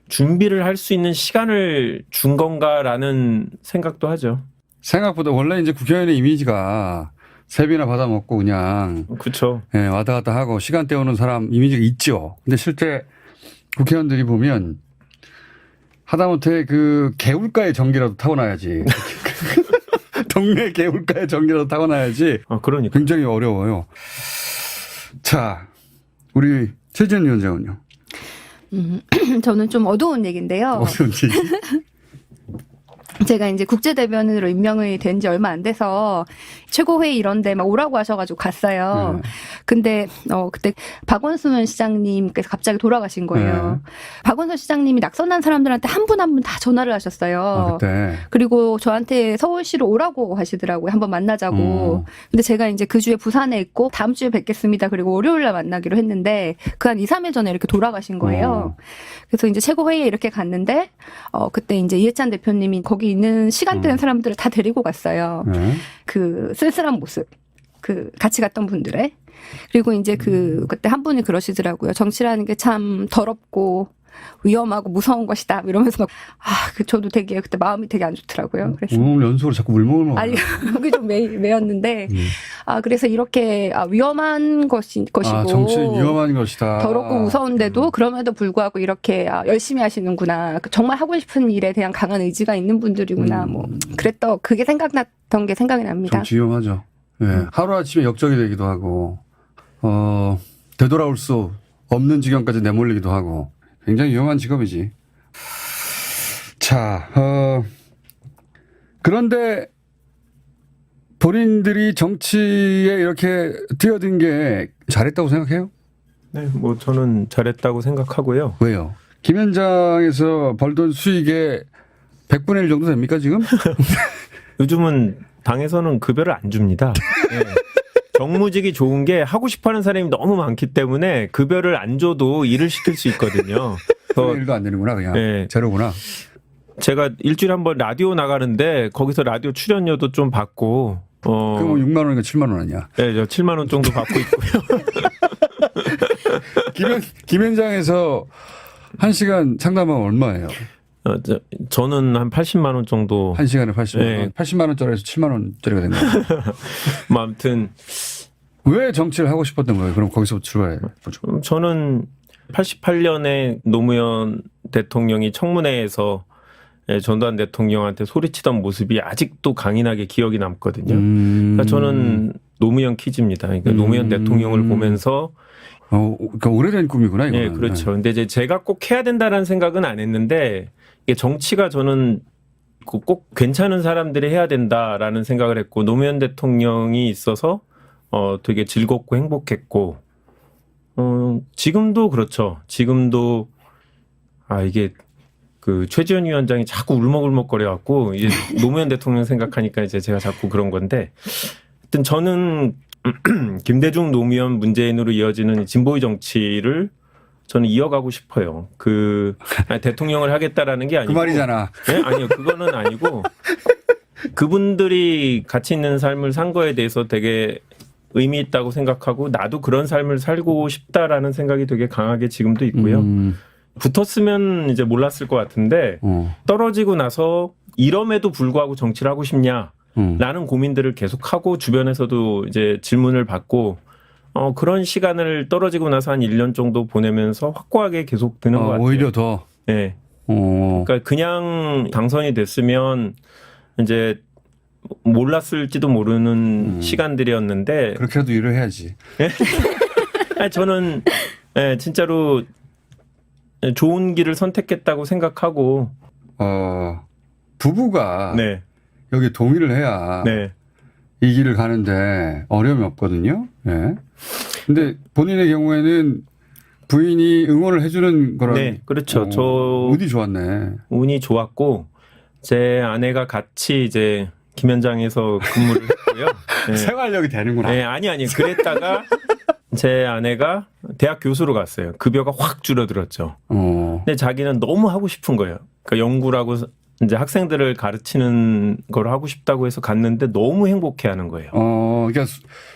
S2: 준비를 할 수 있는 시간을 준 건가라는 생각도 하죠.
S1: 생각보다 원래 이제 국회의원의 이미지가 세비나 받아먹고 그냥
S2: 그렇죠.
S1: 예, 왔다 갔다 하고 시간 때우는 사람 이미지가 있죠. 근데 실제 국회의원들이 보면 하다못해 그 개울가의 전기라도 타고나야지. 동네 개울가의 전기라도 타고나야지.
S2: 그러니까.
S1: 굉장히 어려워요. 자, 우리 최지은 위원장은요?
S3: 저는 좀 어두운 얘기인데요.
S1: 어떤 얘기?
S3: 제가 이제 국제대변인으로 임명이 된 지 얼마 안 돼서 최고회의 이런 데 막 오라고 하셔가지고 갔어요. 근데, 그때 박원순 시장님께서 갑자기 돌아가신 거예요. 박원순 시장님이 낙선한 사람들한테 한 분 한 분 다 전화를 하셨어요.
S1: 그때.
S3: 그리고 저한테 서울시로 오라고 하시더라고요. 한번 만나자고. 근데 제가 이제 그 주에 부산에 있고 다음 주에 뵙겠습니다. 그리고 월요일 날 만나기로 했는데 그 한 2, 3일 전에 이렇게 돌아가신 거예요. 그래서 이제 최고회의에 이렇게 갔는데 그때 이제 이해찬 대표님이 거기 있는 시간대는 사람들을 다 데리고 갔어요. 그 쓸쓸한 모습. 그 같이 갔던 분들의. 그리고 이제 그때 한 분이 그러시더라고요. 정치라는 게 참 더럽고 위험하고 무서운 것이다. 이러면서 막, 저도 되게 그때 마음이 되게 안 좋더라고요. 그래서.
S1: 오늘 연속으로 자꾸 물먹을 먹어.
S3: 아니, 그게 좀 매였는데. 그래서 이렇게 위험한 것이고.
S1: 정치는 위험한 것이다.
S3: 더럽고 무서운데도 그럼에도 불구하고 이렇게 열심히 하시는구나. 정말 하고 싶은 일에 대한 강한 의지가 있는 분들이구나. 뭐, 그랬던, 그게 생각났던 게 생각이 납니다.
S1: 정치 위험하죠. 예. 하루아침에 역적이 되기도 하고, 되돌아올 수 없는 지경까지 내몰리기도 하고, 굉장히 위험한 직업이지. 자, 그런데 본인들이 정치에 이렇게 뛰어든 게 잘했다고 생각해요?
S2: 네, 뭐 저는 잘했다고 생각하고요.
S1: 왜요? 김현장에서 벌던 수익의 100분의 1 정도 됩니까, 지금?
S2: 요즘은 당에서는 급여를 안 줍니다. 네. 정무직이 좋은 게 하고 싶어하는 사람이 너무 많기 때문에 급여를 안 줘도 일을 시킬 수 있거든요.
S1: 1분의 1도 안 되는구나, 그냥.
S2: 네.
S1: 제로구나.
S2: 제가 일주일에 한 번 라디오 나가는데 거기서 라디오 출연료도 좀 받고
S1: 그럼 6만 원이니까 7만 원 아니야?
S2: 네, 저 7만 원 정도 받고 있고요.
S1: 김현장에서 1시간 상담하면 얼마예요?
S2: 저는 한 80만 원 정도.
S1: 1시간에 80만 원.
S2: 네.
S1: 80만 원짜리에서 7만 원짜리가 된 거예요.
S2: 뭐 아무튼
S1: 왜 정치를 하고 싶었던 거예요? 그럼 거기서 출발해 보죠.
S2: 저는 88년에 노무현 대통령이 청문회에서 전두환 대통령한테 소리치던 모습이 아직도 강인하게 기억이 남거든요. 그러니까 저는 노무현 키즈입니다. 그러니까 노무현 대통령을 보면서
S1: 그러니까 오래된 꿈이구나, 이거는.
S2: 네, 그렇죠. 근데 이제 제가 꼭 해야 된다라는 생각은 안 했는데 이게 정치가 저는 꼭 괜찮은 사람들이 해야 된다라는 생각을 했고 노무현 대통령이 있어서 되게 즐겁고 행복했고 지금도 그렇죠. 지금도 이게 그 최지원 위원장이 자꾸 울먹울먹거려 갖고 이제 노무현 대통령 생각하니까 이제 제가 자꾸 그런 건데 하여튼 저는 김대중 노무현 문재인으로 이어지는 진보의 정치를 저는 이어가고 싶어요. 대통령을 하겠다라는 게 아니고
S1: 그 말이잖아.
S2: 네? 아니요, 그거는 아니고 그분들이 가치 있는 삶을 산 거에 대해서 되게 의미 있다고 생각하고 나도 그런 삶을 살고 싶다라는 생각이 되게 강하게 지금도 있고요. 붙었으면 이제 몰랐을 것 같은데 떨어지고 나서 이럼에도 불구하고 정치를 하고 싶냐라는 고민들을 계속하고 주변에서도 이제 질문을 받고 그런 시간을 떨어지고 나서 한 1년 정도 보내면서 확고하게 계속 드는 것 같아요.
S1: 오히려 더.
S2: 네. 그러니까 그냥 당선이 됐으면 이제 몰랐을지도 모르는 시간들이었는데
S1: 그렇게라도 일을 해야지.
S2: 아니, 저는 진짜로 좋은 길을 선택했다고 생각하고
S1: 부부가
S2: 네.
S1: 여기 동의를 해야
S2: 네.
S1: 이 길을 가는데 어려움이 없거든요. 네. 근데 본인의 경우에는 부인이 응원을 해주는 거라.
S2: 네, 그렇죠. 저
S1: 운이 좋았네.
S2: 운이 좋았고 제 아내가 같이 이제 김현장에서 근무를 했고요. 네.
S1: 생활력이 되는구나.
S2: 네, 아니. 그랬다가 제 아내가 대학 교수로 갔어요. 급여가 확 줄어들었죠. 근데 자기는 너무 하고 싶은 거예요. 그러니까 연구라고 이제 학생들을 가르치는 걸 하고 싶다고 해서 갔는데 너무 행복해하는 거예요.
S1: 그러니까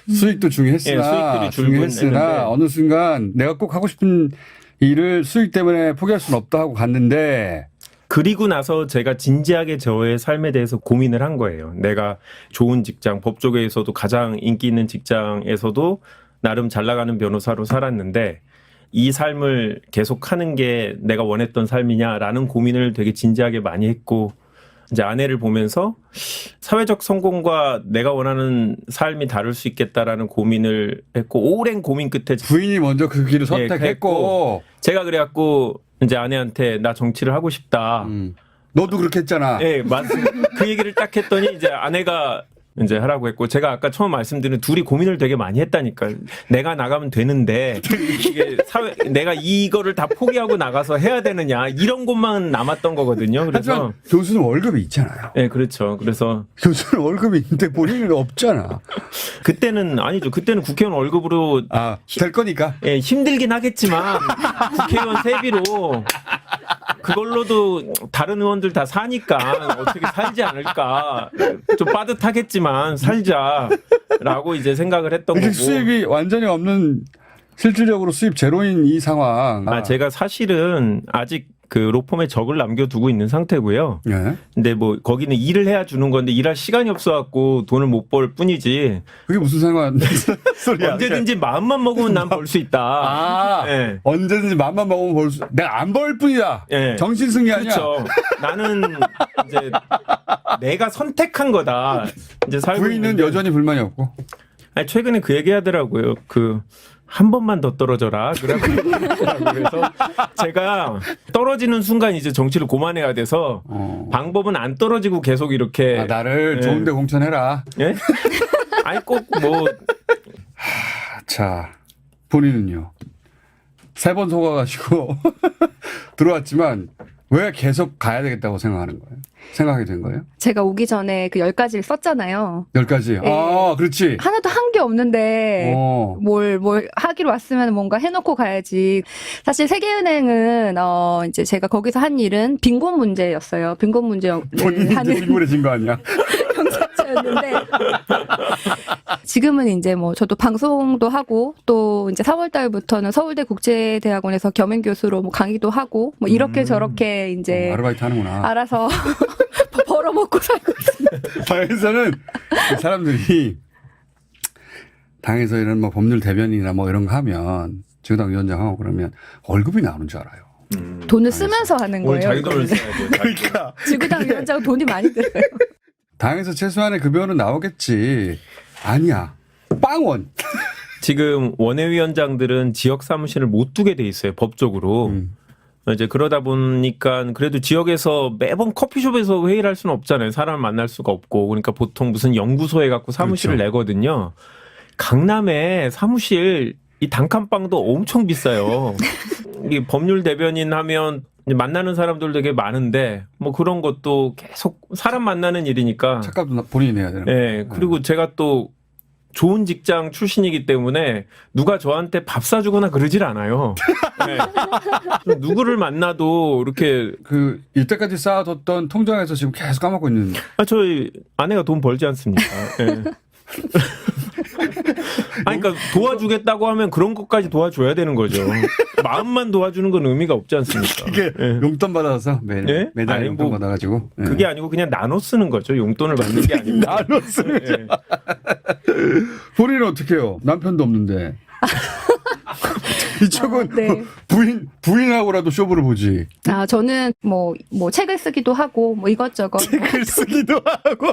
S1: 수익도 중요했으나,
S2: 수익들이 줄긴 했는데.
S1: 어느 순간 내가 꼭 하고 싶은 일을 수익 때문에 포기할 수는 없다 하고 갔는데.
S2: 그리고 나서 제가 진지하게 저의 삶에 대해서 고민을 한 거예요. 내가 좋은 직장, 법조계에서도 가장 인기 있는 직장에서도 나름 잘 나가는 변호사로 살았는데 이 삶을 계속하는 게 내가 원했던 삶이냐라는 고민을 되게 진지하게 많이 했고 이제 아내를 보면서 사회적 성공과 내가 원하는 삶이 다를 수 있겠다라는 고민을 했고 오랜 고민 끝에
S1: 부인이 먼저 그 길을 선택했고
S2: 제가 그래갖고 이제 아내한테 나 정치를 하고 싶다.
S1: 너도 그렇게 했잖아.
S2: 예, 맞습니다. 그 얘기를 딱 했더니 이제 아내가 이제 하라고 했고 제가 아까 처음 말씀드린 둘이 고민을 되게 많이 했다니까. 내가 나가면 되는데 이게 내가 이거를 다 포기하고 나가서 해야 되느냐 이런 것만 남았던 거거든요. 그래서
S1: 하지만 교수는 월급이 있잖아요.
S2: 예, 그렇죠. 그래서
S1: 교수는 월급이 있는데 본인은 없잖아.
S2: 그때는 아니죠. 그때는 국회의원 월급으로
S1: 아, 될 거니까.
S2: 예, 힘들긴 하겠지만 국회의원 세비로 그걸로도 다른 의원들 다 사니까 어떻게 살지 않을까. 좀 빠듯하겠지만 살자라고 이제 생각을 했던
S1: 이게
S2: 거고.
S1: 수입이 완전히 없는 실질적으로 수입 제로인 이 상황.
S2: 제가 사실은 아직 그 로펌에 적을 남겨두고 있는 상태고요.
S1: 예.
S2: 근데 뭐 거기는 일을 해야 주는 건데 일할 시간이 없어갖고 돈을 못 벌 뿐이지.
S1: 그게 무슨 상관 소리야.
S2: 언제든지 마음만 먹으면 난 벌 수 있다.
S1: 아,
S2: 예.
S1: 언제든지 맘만 먹으면 벌 수. 내가 안 벌 뿐이다.
S2: 예.
S1: 정신 승리 아니야.
S2: 그렇죠. 나는 이제 내가 선택한 거다. 이제 살고
S1: 부인은
S2: 있는데.
S1: 여전히 불만이 없고.
S2: 아니, 최근에 그 얘기 하더라고요. 한 번만 더 떨어져라. 그래서 제가 떨어지는 순간 이제 정치를 고만해야 돼서 방법은 안 떨어지고 계속 이렇게.
S1: 아, 나를
S2: 예.
S1: 좋은데 공천해라.
S2: 예? 아니 꼭 뭐
S1: 자, 본인은요. 3번 속아가지고 들어왔지만 왜 계속 가야 되겠다고 생각하는 거예요? 생각하게 된 거예요?
S3: 제가 오기 전에 그 10가지를 썼잖아요.
S1: 10가지.
S3: 예.
S1: 아, 그렇지.
S3: 하나도 한 게 없는데
S1: 어.
S3: 뭘 하기로 왔으면 뭔가 해놓고 가야지. 사실 세계은행은 이제 제가 거기서 한 일은 빈곤 문제였어요. 빈곤 문제를
S1: 본인이 이제
S3: 하는
S1: 빈곤해진 거 아니야?
S3: 경찰서였는데 지금은 이제 뭐 저도 방송도 하고 또 이제 4월 달부터는 서울대 국제대학원에서 겸임 교수로 뭐 강의도 하고 뭐 이렇게 저렇게 이제
S1: 아르바이트 하는구나.
S3: 알아서 벌어먹고 살고 있습니다.
S1: 당에서는 사람들이 당에서 이런 뭐 법률 대변인이나 뭐 이런 거 하면 지구당 위원장하고 그러면 월급이 나오는 줄 알아요.
S3: 돈을 쓰면서 하는
S2: 오늘
S3: 거예요.
S2: 자기 돈을
S3: 이거는.
S2: 써야 돼요.
S1: 그러니까
S3: 지구당 위원장은 돈이 많이 들어요.
S1: 당에서 최소한의 급여는 나오겠지. 아니야. 빵원.
S2: 지금 원외위원장들은 지역 사무실을 못 두게 돼 있어요. 법적으로. 이제 그러다 보니까 그래도 지역에서 매번 커피숍에서 회의를 할 수는 없잖아요. 사람을 만날 수가 없고. 그러니까 보통 무슨 연구소에 갖고 사무실을
S1: 그렇죠.
S2: 내거든요. 강남에 사무실 이 단칸방도 엄청 비싸요. 이 법률 대변인 하면 이제 만나는 사람들 되게 많은데 뭐 그런 것도 계속 사람 만나는 일이니까.
S1: 착값도 본인이 내야 되는 거예요.
S2: 네. 그리고 제가 또 좋은 직장 출신이기 때문에 누가 저한테 밥 사주거나 그러질 않아요. 네. 누구를 만나도 이렇게
S1: 그 이때까지 쌓아뒀던 통장에서 지금 계속 까먹고 있는.
S2: 저희 아내가 돈 벌지 않습니까? 네. 아니, 그러니까 도와주겠다고 하면 그런 것까지 도와줘야 되는 거죠. 마음만 도와주는 건 의미가 없지 않습니까?
S1: 이게
S2: 예.
S1: 용돈 받아서
S2: 예?
S1: 매달
S2: 아니,
S1: 용돈
S2: 뭐
S1: 받아가지고. 예.
S2: 그게 아니고 그냥 나눠 쓰는 거죠. 용돈을 받는 게 아니고.
S1: 나눠 쓰는
S2: 예.
S1: 본인은 어떻게 해요? 남편도 없는데. 이쪽은
S3: 네.
S1: 부인하고라도 쇼부를 보지.
S3: 저는 뭐 책을 쓰기도 하고 뭐 이것저것
S1: 글 쓰기도 하고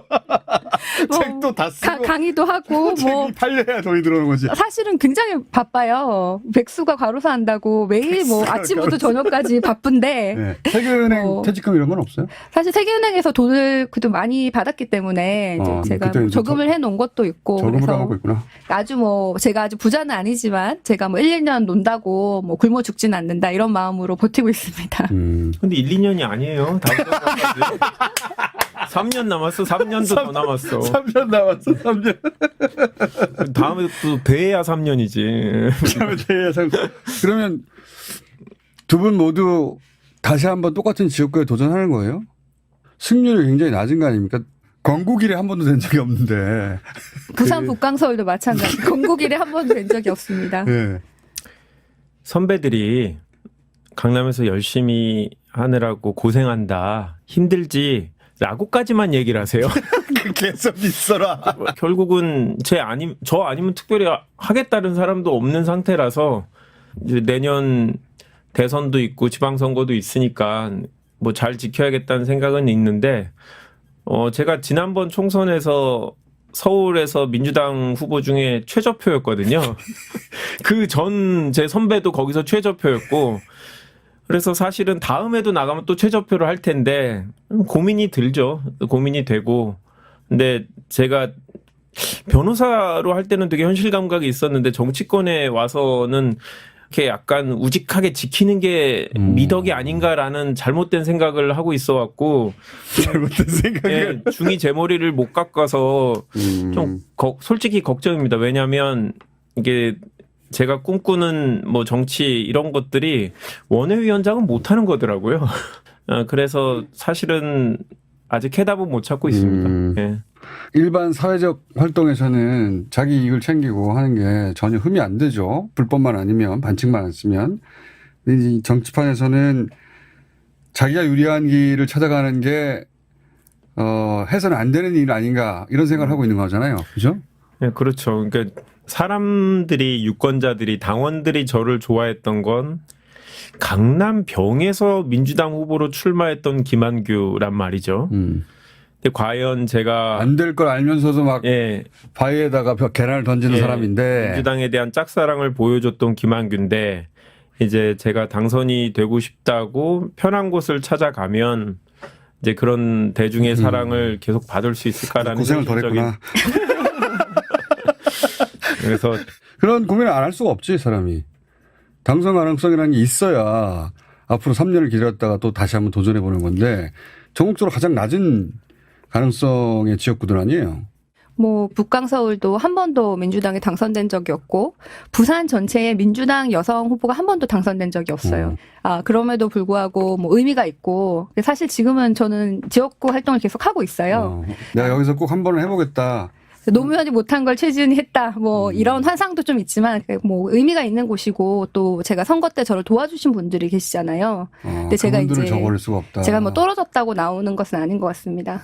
S3: 뭐
S1: 책도 다 쓰고
S3: 강의도 하고 뭐
S1: 책이 팔려야 돈이 들어오는 거지.
S3: 사실은 굉장히 바빠요. 백수가 과로사 한다고 매일 뭐
S1: 백수가
S3: 아침부터 저녁까지 바쁜데
S1: 네. 세금은행
S3: 뭐
S1: 퇴직금 이런 건 없어요?
S3: 사실 세계은행에서 돈을 그래도 많이 받았기 때문에 이제 제가
S1: 그때
S3: 뭐
S1: 이제
S3: 저금을 해놓은 것도 있고
S1: 저금을
S3: 그래서
S1: 까먹고 있구나.
S3: 아주 뭐 제가 아주 부자는 아니지만 제가 뭐 1, 2년 논다고 뭐 굶어 죽진 않는다 이런 마음으로 버티고 있습니다.
S2: 근데 1, 2년이 아니에요. 다음 달까지. 3년 남았어. 3년도 더 남았어.
S1: 3년 남았어. 3년.
S2: 다음에 또 돼야 3년이지.
S1: 그러면 두 분 모두 다시 한번 똑같은 지역구에 도전하는 거예요? 승률이 굉장히 낮은 거 아닙니까? 건국 이래 한 번도 된 적이 없는데.
S3: 부산, 북강, 서울도 마찬가지. 건국일에 한 번도 된 적이 없습니다.
S1: 네.
S2: 선배들이 강남에서 열심히 하느라고 고생한다. 힘들지. 라고까지만 얘기를 하세요.
S1: 계속 있어라.
S2: 결국은 저 아니면 특별히 하겠다는 사람도 없는 상태라서 이제 내년 대선도 있고 지방선거도 있으니까 뭐 잘 지켜야겠다는 생각은 있는데 제가 지난번 총선에서 서울에서 민주당 후보 중에 최저표였거든요. 그 전 제 선배도 거기서 최저표였고 그래서 사실은 다음에도 나가면 또 최저표를 할 텐데 고민이 들죠. 고민이 되고. 근데 제가 변호사로 할 때는 되게 현실 감각이 있었는데 정치권에 와서는 이렇게 약간 우직하게 지키는 게 미덕이 아닌가라는 잘못된 생각을 하고 있어갖고
S4: 잘못된 생각을.
S2: 예, 중이 제 머리를 못 깎아서 좀 솔직히 걱정입니다. 왜냐하면 이게 제가 꿈꾸는 뭐 정치 이런 것들이 원외위원장은 못하는 거더라고요. 그래서 사실은 아직 해답은 못 찾고 있습니다. 예.
S1: 일반 사회적 활동에서는 자기 이익을 챙기고 하는 게 전혀 흠이 안 되죠. 불법만 아니면, 반칙만 안 쓰면. 근데 이 정치판에서는 자기가 유리한 길을 찾아가는 게 해서는 안 되는 일 아닌가 이런 생각을 하고 있는 거잖아요. 그죠?
S2: 네, 그렇죠. 그러니까 사람들이, 유권자들이, 당원들이 저를 좋아했던 건 강남병에서 민주당 후보로 출마했던 김한규란 말이죠. 근데 과연 제가
S1: 안 될 걸 알면서도 막
S2: 예,
S1: 바위에다가 계란을 던지는
S2: 예,
S1: 사람인데
S2: 민주당에 대한 짝사랑을 보여줬던 김한규인데 이제 제가 당선이 되고 싶다고 편한 곳을 찾아가면 이제 그런 대중의 사랑을 계속 받을 수 있을까라는
S1: 고생을
S2: 현실적인-
S1: 덜했구나.
S2: 그래서
S1: 그런 고민을 안 할 수가 없지 사람이. 당선 가능성이라는 게 있어야 앞으로 3년을 기다렸다가 또 다시 한번 도전해 보는 건데 전국적으로 가장 낮은 가능성의 지역구들 아니에요.
S3: 뭐 북강 서울도 한 번도 민주당에 당선된 적이 없고 부산 전체에 민주당 여성 후보가 한 번도 당선된 적이 없어요. 그럼에도 불구하고 뭐 의미가 있고 사실 지금은 저는 지역구 활동을 계속 하고 있어요.
S1: 내가 여기서 꼭 한 번은 해보겠다.
S3: 노무현이 못한 걸 최지은이 했다. 뭐 이런 환상도 좀 있지만 뭐 의미가 있는 곳이고 또 제가 선거 때 저를 도와주신 분들이 계시잖아요. 근데 제가
S1: 그분들을
S3: 이제
S1: 저버릴 수가 없다.
S3: 제가 뭐 떨어졌다고 나오는 것은 아닌 것 같습니다.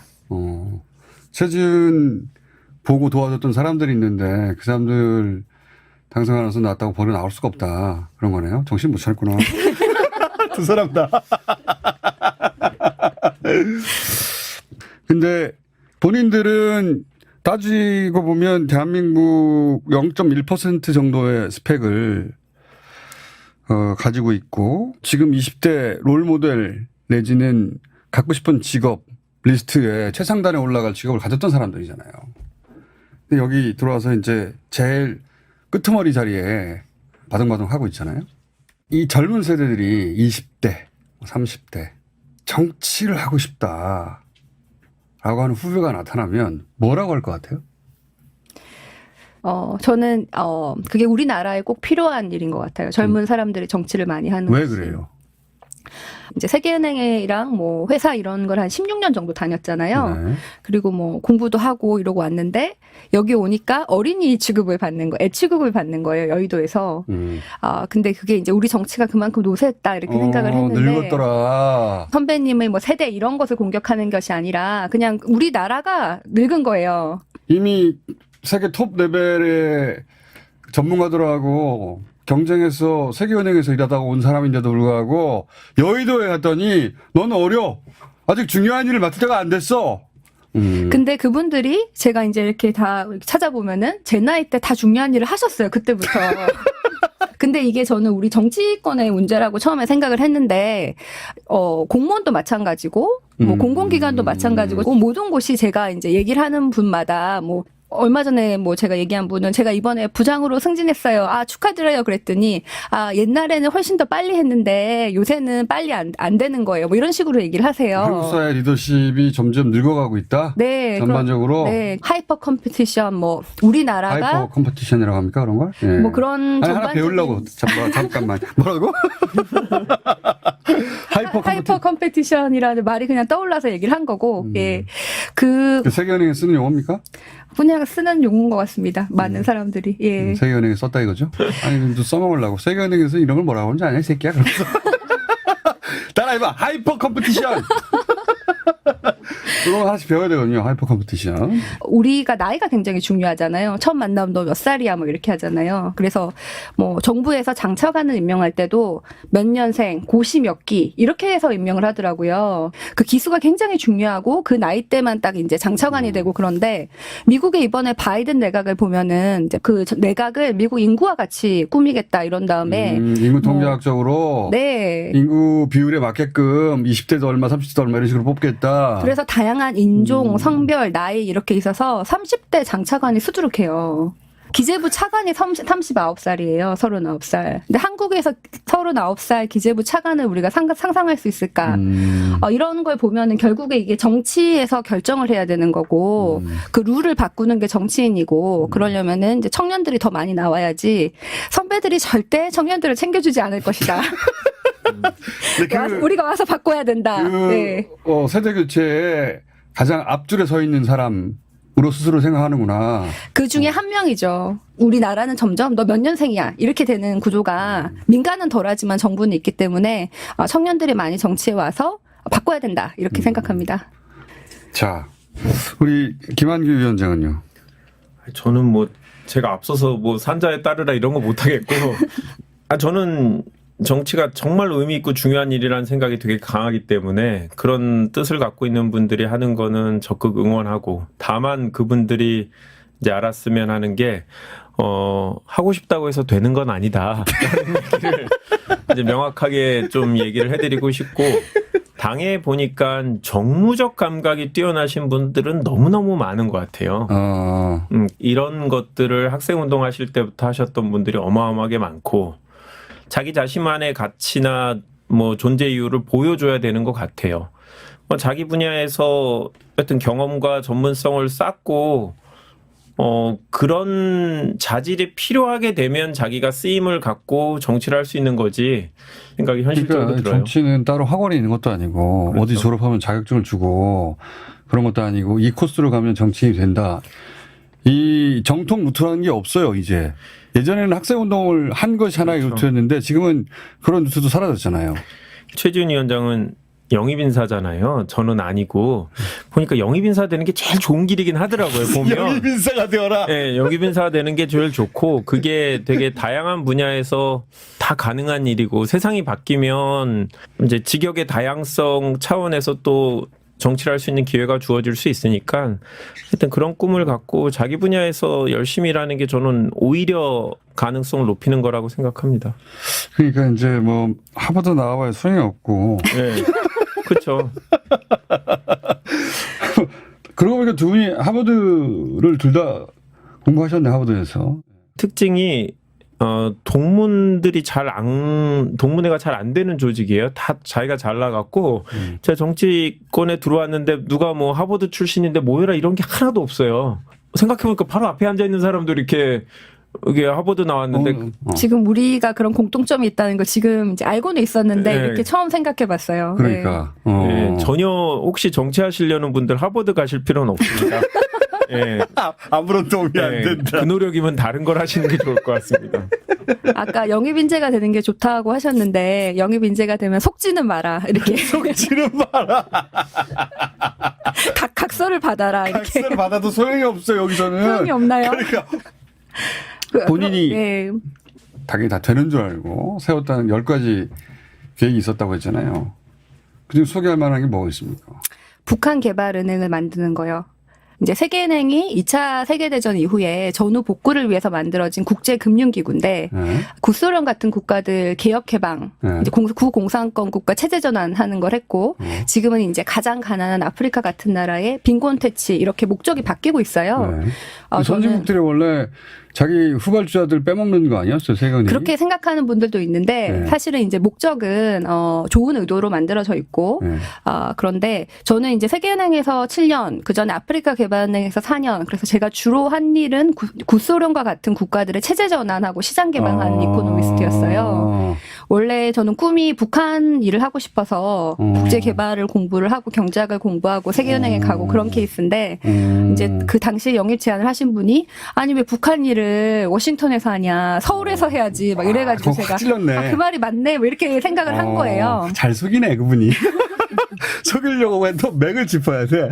S1: 최지은 보고 도와줬던 사람들이 있는데 그 사람들 당선 가능성 낮다고 버려 나올 수가 없다. 그런 거네요. 정신 못 차렸구나.
S4: 두 사람 다.
S1: 근데 본인들은 따지고 보면 대한민국 0.1% 정도의 스펙을 가지고 있고 지금 20대 롤모델 내지는 갖고 싶은 직업 리스트에 최상단에 올라갈 직업을 가졌던 사람들이잖아요. 근데 여기 들어와서 이제 제일 끄트머리 자리에 바둥바둥 하고 있잖아요. 이 젊은 세대들이 20대, 30대 정치를 하고 싶다. 라고 하는 후배가 나타나면 뭐라고 할 것 같아요?
S3: 저는 그게 우리나라에 꼭 필요한 일인 것 같아요. 젊은 사람들이 정치를 많이 하는
S1: 왜
S3: 것이.
S1: 그래요?
S3: 이제 세계은행이랑 뭐 회사 이런 걸 한 16년 정도 다녔잖아요.
S1: 네.
S3: 그리고 뭐 공부도 하고 이러고 왔는데 여기 오니까 어린이 취급을 받는 애 취급을 받는 거예요. 여의도에서. 근데 그게 이제 우리 정치가 그만큼 노쇠했다 이렇게 생각을 했는데.
S1: 늙었더라.
S3: 선배님의 뭐 세대 이런 것을 공격하는 것이 아니라 그냥 우리나라가 늙은 거예요.
S1: 이미 세계 톱 레벨의 전문가들하고 경쟁해서 세계은행에서 일하다가 온 사람인데도 불구하고 여의도에 갔더니 너는 어려. 아직 중요한 일을 맡을 때가 안 됐어.
S3: 근데 그분들이 제가 이제 이렇게 다 찾아보면은 제 나이 때 다 중요한 일을 하셨어요. 그때부터. 근데 이게 저는 우리 정치권의 문제라고 처음에 생각을 했는데, 공무원도 마찬가지고, 뭐 공공기관도 마찬가지고, 모든 곳이 제가 이제 얘기를 하는 분마다 뭐, 얼마 전에 뭐 제가 얘기한 분은 제가 이번에 부장으로 승진했어요. 축하드려요. 그랬더니, 옛날에는 훨씬 더 빨리 했는데 요새는 빨리 안 되는 거예요. 뭐 이런 식으로 얘기를 하세요.
S1: 한국 사회 리더십이 점점 늙어가고 있다?
S3: 네.
S1: 전반적으로?
S3: 네. 하이퍼 컴피티션, 뭐, 우리나라가.
S1: 하이퍼 컴피티션이라고 합니까? 그런 걸? 예.
S3: 뭐 그런
S1: 하나 배우려고. 잠깐만. 뭐라고?
S3: 하이퍼 컴피티션이라는 말이 그냥 떠올라서 얘기를 한 거고, 예. 그
S1: 세계은행에 쓰는 용어입니까?
S3: 그냥 쓰는 용어인 것 같습니다. 많은 사람들이. 예.
S1: 세계은행에 썼다 이거죠? 아니, 좀 써먹으려고. 세계은행에서 이런 걸 뭐라고 하는지 아냐, 이 새끼야? 그러면서. 따라해봐. 하이퍼 컴피티션! 그거 하나씩 배워야 되거든요. 하이퍼 컴피티션.
S3: 우리가 나이가 굉장히 중요하잖아요. 처음 만나면 너 몇 살이야 뭐 이렇게 하잖아요. 그래서 뭐 정부에서 장차관을 임명할 때도 몇 년생, 고시 몇 기 이렇게 해서 임명을 하더라고요. 그 기수가 굉장히 중요하고 그 나이 때만 딱 이제 장차관이 되고 그런데 미국의 이번에 바이든 내각을 보면은 이제 그 내각을 미국 인구와 같이 꾸미겠다 이런 다음에
S1: 인구 통계학적으로
S3: 네.
S1: 인구 비율에 맞게끔 20대도 얼마, 30대도 얼마 이런 식으로 뽑겠다.
S3: 그래서 다양한 인종, 성별, 나이 이렇게 있어서 30대 장차관이 수두룩해요. 기재부 차관이 39살이에요. 39살. 근데 한국에서 39살 기재부 차관을 우리가 상상할 수 있을까? 이런 걸 보면은 결국에 이게 정치에서 결정을 해야 되는 거고 그 룰을 바꾸는 게 정치인이고 그러려면은 이제 청년들이 더 많이 나와야지 선배들이 절대 청년들을 챙겨주지 않을 것이다. 우리가 와서 바꿔야 된다. 네.
S1: 세대 교체에 가장 앞줄에 서 있는 사람으로 스스로 생각하는구나.
S3: 그 중에 한 명이죠. 우리나라는 점점 너 몇 년생이야 이렇게 되는 구조가 민간은 덜하지만 정부는 있기 때문에 청년들이 많이 정치에 와서 바꿔야 된다 이렇게 생각합니다.
S1: 자, 우리 김한규 위원장은요.
S2: 저는 뭐 제가 앞서서 뭐 산자에 따르라 이런 거 못하겠고 저는 정치가 정말 의미 있고 중요한 일이라는 생각이 되게 강하기 때문에 그런 뜻을 갖고 있는 분들이 하는 거는 적극 응원하고 다만 그분들이 이제 알았으면 하는 게 하고 싶다고 해서 되는 건 아니다. 라는 얘기를 이제 명확하게 좀 얘기를 해드리고 싶고 당에 보니까 정무적 감각이 뛰어나신 분들은 너무너무 많은 것 같아요. 이런 것들을 학생운동 하실 때부터 하셨던 분들이 어마어마하게 많고 자기 자신만의 가치나 뭐 존재 이유를 보여줘야 되는 것 같아요. 자기 분야에서 어떤 경험과 전문성을 쌓고 그런 자질이 필요하게 되면 자기가 쓰임을 갖고 정치를 할 수 있는 거지 생각이 현실적으로
S1: 그러니까
S2: 들어요.
S1: 정치는 따로 학원에 있는 것도 아니고
S2: 그렇죠.
S1: 어디 졸업하면 자격증을 주고 그런 것도 아니고 이 코스로 가면 정치인이 된다. 이 정통 루트라는 게 없어요 이제. 예전에는 학생운동을 한 것이 하나의
S2: 그렇죠.
S1: 루트였는데 지금은 그런 루트도 사라졌잖아요.
S2: 최지훈 위원장은 영입인사잖아요. 저는 아니고 보니까 영입인사 되는 게 제일 좋은 길이긴 하더라고요. 보면
S4: 영입인사가 되어라.
S2: 네, 영입인사 되는 게 제일 좋고 그게 되게 다양한 분야에서 다 가능한 일이고 세상이 바뀌면 이제 직역의 다양성 차원에서 또 정치를 할 수 있는 기회가 주어질 수 있으니까 하여튼 그런 꿈을 갖고 자기 분야에서 열심히 일하는 게 저는 오히려 가능성을 높이는 거라고 생각합니다.
S1: 그러니까 이제 뭐 하버드 나와봐야 소용이 없고.
S2: 네. 그렇죠.
S1: 그러고 보니까 두 분이 하버드를 둘 다 공부하셨네 하버드에서.
S2: 특징이 동문회가 잘 안 되는 조직이에요. 다 자기가 잘 나갔고 제가 정치권에 들어왔는데 누가 뭐 하버드 출신인데 뭐해라 이런 게 하나도 없어요. 생각해보니까 바로 앞에 앉아 있는 사람도 이렇게 이게 하버드 나왔는데
S3: 지금 우리가 그런 공통점이 있다는 걸 지금 이제 알고는 있었는데
S2: 네.
S3: 이렇게 처음 생각해봤어요.
S1: 그러니까.
S2: 네, 전혀 혹시 정치하시려는 분들 하버드 가실 필요는 없습니다. 네.
S4: 아무런 도움이 안
S2: 네,
S4: 된다.
S2: 그 노력이면 다른 걸 하시는 게 좋을 것 같습니다.
S3: 아까 영입인재가 되는 게 좋다고 하셨는데 영입인재가 되면 속지는 마라 이렇게
S4: 속지는 마라.
S3: 각서를 받아라 이렇게
S1: 학생을 받아도 소용이 없어 여기서는.
S3: 소용이 없나요?
S1: 그러니까 본인이
S3: 네.
S1: 당연히 다 되는 줄 알고 세웠다는 10가지 계획이 있었다고 했잖아요. 그중에 소개할 만한 게 뭐가 있습니까?
S3: 북한 개발은행을 만드는 거요. 이제 세계은행이 2차 세계대전 이후에 전후 복구를 위해서 만들어진 국제금융기구인데
S1: 네.
S3: 구소련 같은 국가들 개혁해방,
S1: 네.
S3: 이제 구공산권 국가 체제전환하는 걸 했고 지금은 이제 가장 가난한 아프리카 같은 나라의 빈곤 퇴치 이렇게 목적이 바뀌고 있어요.
S1: 네.
S3: 저는
S1: 선진국들이 원래 자기 후발주자들 빼먹는 거 아니었어요, 세금이?
S3: 그렇게 생각하는 분들도 있는데
S1: 네.
S3: 사실은 이제 목적은 좋은 의도로 만들어져 있고
S1: 네.
S3: 그런데 저는 이제 세계은행에서 7년, 그 전에 아프리카 개발은행에서 4년, 그래서 제가 주로 한 일은 구소련과 같은 국가들의 체제 전환하고 시장 개방하는 이코노미스트였어요. 원래 저는 꿈이 북한 일을 하고 싶어서 국제 개발을 공부를 하고 경제학을 공부하고 세계은행에 가고 그런 케이스인데 이제 그 당시에 영입 제안을 하신 분이 아니 왜 북한 일을 워싱턴에서 하냐 서울에서 해야지 막 이래가지고
S1: 그거
S3: 제가
S1: 찔렀네.
S3: 그 말이 맞네 뭐 이렇게 생각을 한 거예요.
S1: 잘 속이네 그분이.
S4: 속이려고 해도 맥을 짚어야 돼.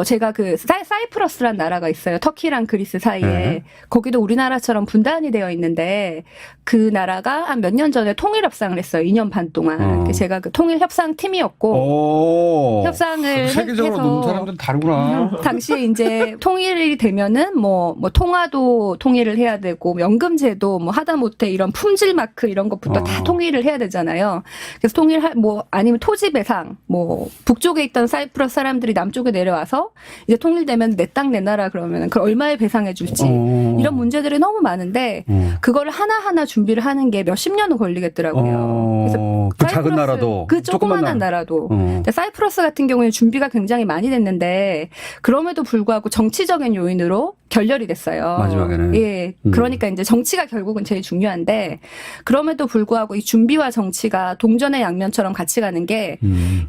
S3: 제가 그 사이프러스란 나라가 있어요. 터키랑 그리스 사이에.
S4: 네.
S3: 거기도 우리나라처럼 분단이 되어 있는데 그 나라가 한 몇 년 전에 통일 협상을 했어요. 2년 반 동안. 제가 그 통일 협상 팀이었고
S4: 오.
S3: 협상을
S1: 세계적으로
S3: 해서
S1: 노는 사람들은 다르구나.
S3: 당시에 이제 통일이 되면은 뭐 통화도 통일을 해야 되고 연금제도 뭐 하다못해 이런 품질 마크 이런 것부터 다 통일을 해야 되잖아요. 그래서 아니면 토지 배상 뭐 북쪽에 있던 사이프러스 사람들이 남쪽에 내려와서 이제 통일되면 내 땅 내 나라 그러면은 그걸 얼마에 배상해 줄지 이런 문제들이 너무 많은데 그거를 하나하나 준비를 하는 게 몇십 년은 걸리겠더라고요. 그래서
S4: 그 작은 나라도
S3: 그 조그만한 나라도 근데 사이프러스 같은 경우에는 준비가 굉장히 많이 됐는데 그럼에도 불구하고 정치적인 요인으로 결렬이 됐어요.
S4: 마지막에는.
S3: 예. 그러니까 이제 정치가 결국은 제일 중요한데 그럼에도 불구하고 이 준비와 정치가 동전의 양면처럼 같이 가는 게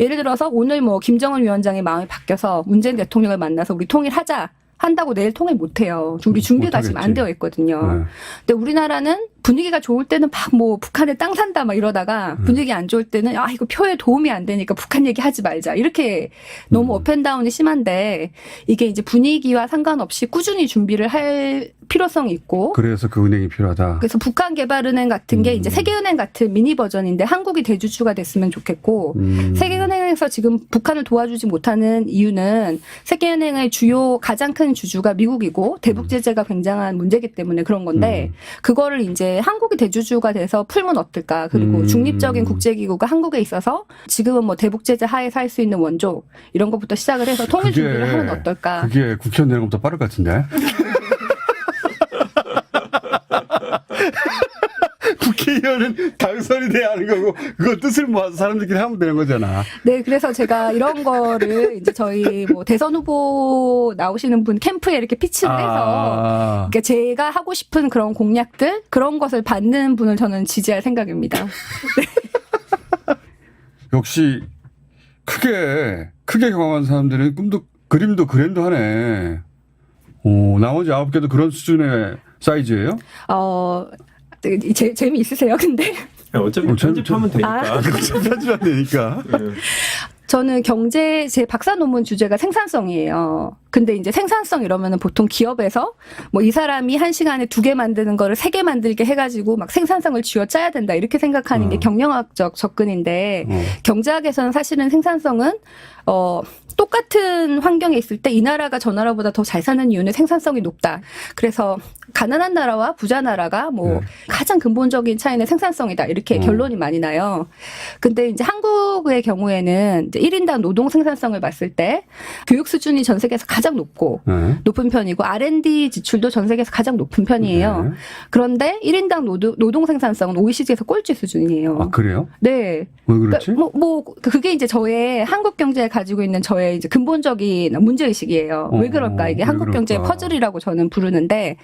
S3: 예를 들어서 오늘 뭐 김정은 위원장의 마음이 바뀌어서 문재인 대통령을 만나서 우리 통일하자. 한다고 내일 통일 못해요. 우리 준비가 지금 안 되어 있거든요. 근데 우리나라는 분위기가 좋을 때는 막 뭐 북한에 땅 산다 막 이러다가 분위기 안 좋을 때는 이거 표에 도움이 안 되니까 북한 얘기하지 말자. 이렇게 너무 업앤다운이 심한데 이게 이제 분위기와 상관없이 꾸준히 준비를 할 필요성이 있고
S1: 그래서 그 은행이 필요하다.
S3: 그래서 북한 개발은행 같은 게 이제 세계은행 같은 미니 버전인데 한국이 대주주가 됐으면 좋겠고 세계은행에서 지금 북한을 도와주지 못하는 이유는 세계은행의 주요 가장 큰 주주가 미국이고 대북 제재가 굉장한 문제이기 때문에 그런 건데 그거를 이제 한국이 대주주가 돼서 풀면 어떨까. 그리고 중립적인 국제기구가 한국에 있어서 지금은 뭐 대북 제재 하에 살 수 있는 원조 이런 것부터 시작을 해서 통일 준비를 하면 어떨까.
S1: 그게 국회의원 되는 것보다 빠를 것 같은데.
S4: 국회의원은 당선이 돼야 하는 거고 그거 뜻을 모아서 사람들끼리 하면 되는 거잖아.
S3: 네, 그래서 제가 이런 거를 이제 저희 뭐 대선 후보 나오시는 분 캠프에 이렇게 피치를 해서 그러니까 제가 하고 싶은 그런 공약들 그런 것을 받는 분을 저는 지지할 생각입니다.
S1: 역시 크게 경험한 사람들은 그림도 그랜도 하네. 나머지 9개도 그런 수준의 사이즈예요?
S3: 재미있으세요, 근데?
S2: 어차피 편집하면 되니까.
S4: 편집하면 되니까.
S3: 저는 제 박사 논문 주제가 생산성이에요. 근데 이제 생산성 이러면은 보통 기업에서 뭐 이 사람이 한 시간에 2개 만드는 거를 3개 만들게 해가지고 막 생산성을 쥐어짜야 된다 이렇게 생각하는 게 경영학적 접근인데 경제학에서는 사실은 생산성은 똑같은 환경에 있을 때 이 나라가 저 나라보다 더 잘 사는 이유는 생산성이 높다. 그래서 가난한 나라와 부자 나라가 뭐 가장 근본적인 차이는 생산성이다. 이렇게 결론이 많이 나요. 근데 이제 한국의 경우에는 이제 1인당 노동 생산성을 봤을 때 교육 수준이 전 세계에서 가장 높은 편이고 R&D 지출도 전 세계에서 가장 높은 편이에요. 그런데 1인당 노동 생산성은 OECD에서 꼴찌 수준이에요.
S1: 아, 그래요?
S3: 네.
S1: 왜 그렇지?
S3: 그러니까 그게 이제 저의 한국 경제에 가지고 있는 저의 이제 근본적인 문제의식이에요. 왜 그럴까? 이게 한국 경제의 퍼즐이라고 저는 부르는데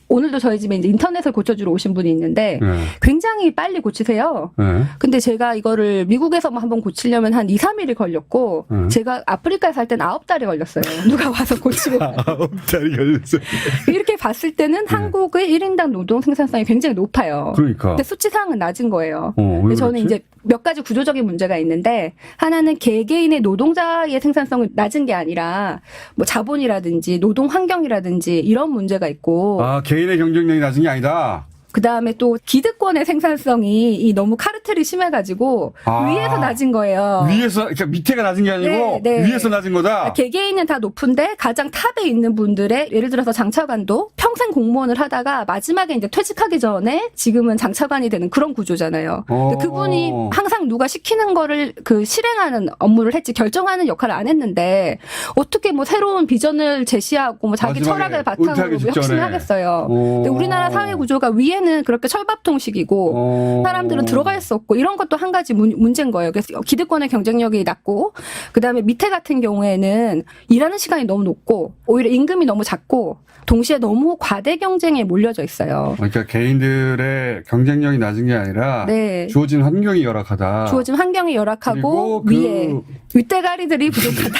S3: 오늘도 저희 집에 이제 인터넷을 고쳐주러 오신 분이 있는데 굉장히 빨리 고치세요. 근데 제가 이거를 미국에서 한번 고치려면 한 2, 3일이 걸렸고 제가 아프리카에 살 땐 9달이 걸렸어요. 누가 와서 고치고.
S4: 9달이 걸렸어요.
S3: 이렇게 봤을 때는 한국의 1인당 노동 생산성이 굉장히 높아요.
S1: 그러니까.
S3: 근데 수치상은 낮은 거예요.
S1: 왜
S3: 근데 저는
S1: 그렇지?
S3: 이제 몇 가지 구조적인 문제가 있는데 하나는 개개인의 노동자의 생산성이 낮은 게 아니라 뭐 자본이라든지 노동 환경이라든지 이런 문제가 있고
S1: 개인의 경쟁력이 낮은 게 아니다.
S3: 그다음에 또 기득권의 생산성이 너무 카르텔이 심해가지고 위에서 낮은 거예요.
S1: 그러니까 밑에가 낮은 게 아니고
S3: 네.
S1: 위에서 낮은 거다.
S3: 개개인은 다 높은데 가장 탑에 있는 분들의 예를 들어서 장차관도 평생 공무원을 하다가 마지막에 이제 퇴직하기 전에 지금은 장차관이 되는 그런 구조잖아요. 근데 그분이 항상 누가 시키는 거를 실행하는 업무를 했지 결정하는 역할을 안 했는데 어떻게 뭐 새로운 비전을 제시하고 뭐 자기 철학을 바탕으로 혁신을 하겠어요. 근데 우리나라 사회 구조가 위에는 그렇게 철밥통식이고 사람들은 들어갈 수 없고 이런 것도 한 가지 문제인 거예요. 그래서 기득권의 경쟁력이 낮고 그다음에 밑에 같은 경우에는 일하는 시간이 너무 높고 오히려 임금이 너무 작고 동시에 너무 과대 경쟁에 몰려져 있어요.
S1: 그러니까 개인들의 경쟁력이 낮은 게 아니라 주어진 환경이 열악하다.
S3: 주어진 환경이 열악하고 위에 윗대가리들이 부족하다.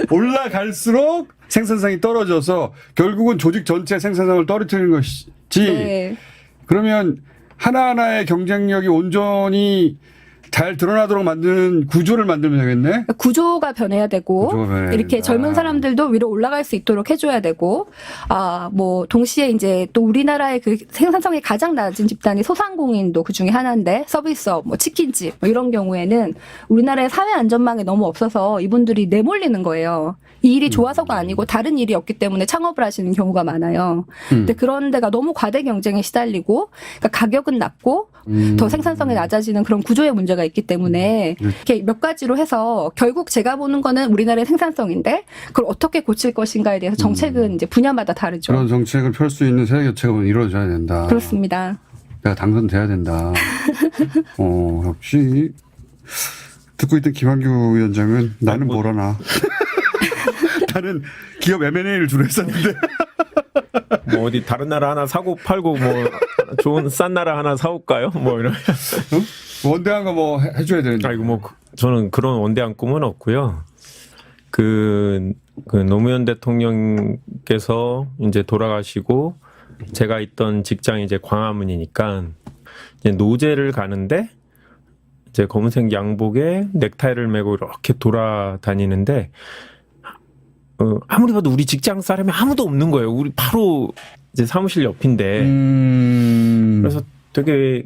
S1: 올라갈수록 생산성이 떨어져서 결국은 조직 전체 생산성을 떨어뜨리는 것이지. 그러면 하나하나의 경쟁력이 온전히 잘 드러나도록 만드는 구조를 만들면 되겠네.
S3: 구조가 변해야 되고
S1: 구조가 변해야
S3: 이렇게
S1: 된다.
S3: 젊은 사람들도 위로 올라갈 수 있도록 해줘야 되고 뭐 동시에 이제 또 우리나라의 그 생산성이 가장 낮은 집단이 소상공인도 그 중에 하나인데 서비스업, 뭐 치킨집 뭐 이런 경우에는 우리나라의 사회 안전망이 너무 없어서 이분들이 내몰리는 거예요. 이 일이 좋아서가 아니고 다른 일이 없기 때문에 창업을 하시는 경우가 많아요. 근데 그런 데가 너무 과대 경쟁에 시달리고 그러니까 가격은 낮고 더 생산성이 낮아지는 그런 구조의 문제가 있기 때문에 이렇게 몇 가지로 해서 결국 제가 보는 거는 우리나라의 생산성인데 그걸 어떻게 고칠 것인가에 대해서 정책은 이제 분야마다 다르죠.
S1: 그런 정책을 펼 수 있는 세대 교체가 이루어져야 된다.
S3: 그렇습니다.
S1: 내가 당선돼야 된다. 역시 듣고 있던 김한규 위원장은 나는 뭘 하나. 나는 기업 M&A를 주로 했었는데.
S2: 뭐 어디 다른 나라 하나 사고 팔고 뭐 좋은 싼 나라 하나 사올까요? 뭐 이런.
S1: 원대한 거 뭐 해줘야 되는데.
S2: 아이고 뭐 저는 그런 원대한 꿈은 없고요. 그 노무현 대통령께서 이제 돌아가시고 제가 있던 직장이 이제 광화문이니까 이제 노제를 가는데 이제 검은색 양복에 넥타이를 메고 이렇게 돌아다니는데 아무리 봐도 우리 직장 사람이 아무도 없는 거예요. 우리 바로 이제 사무실 옆인데 그래서 되게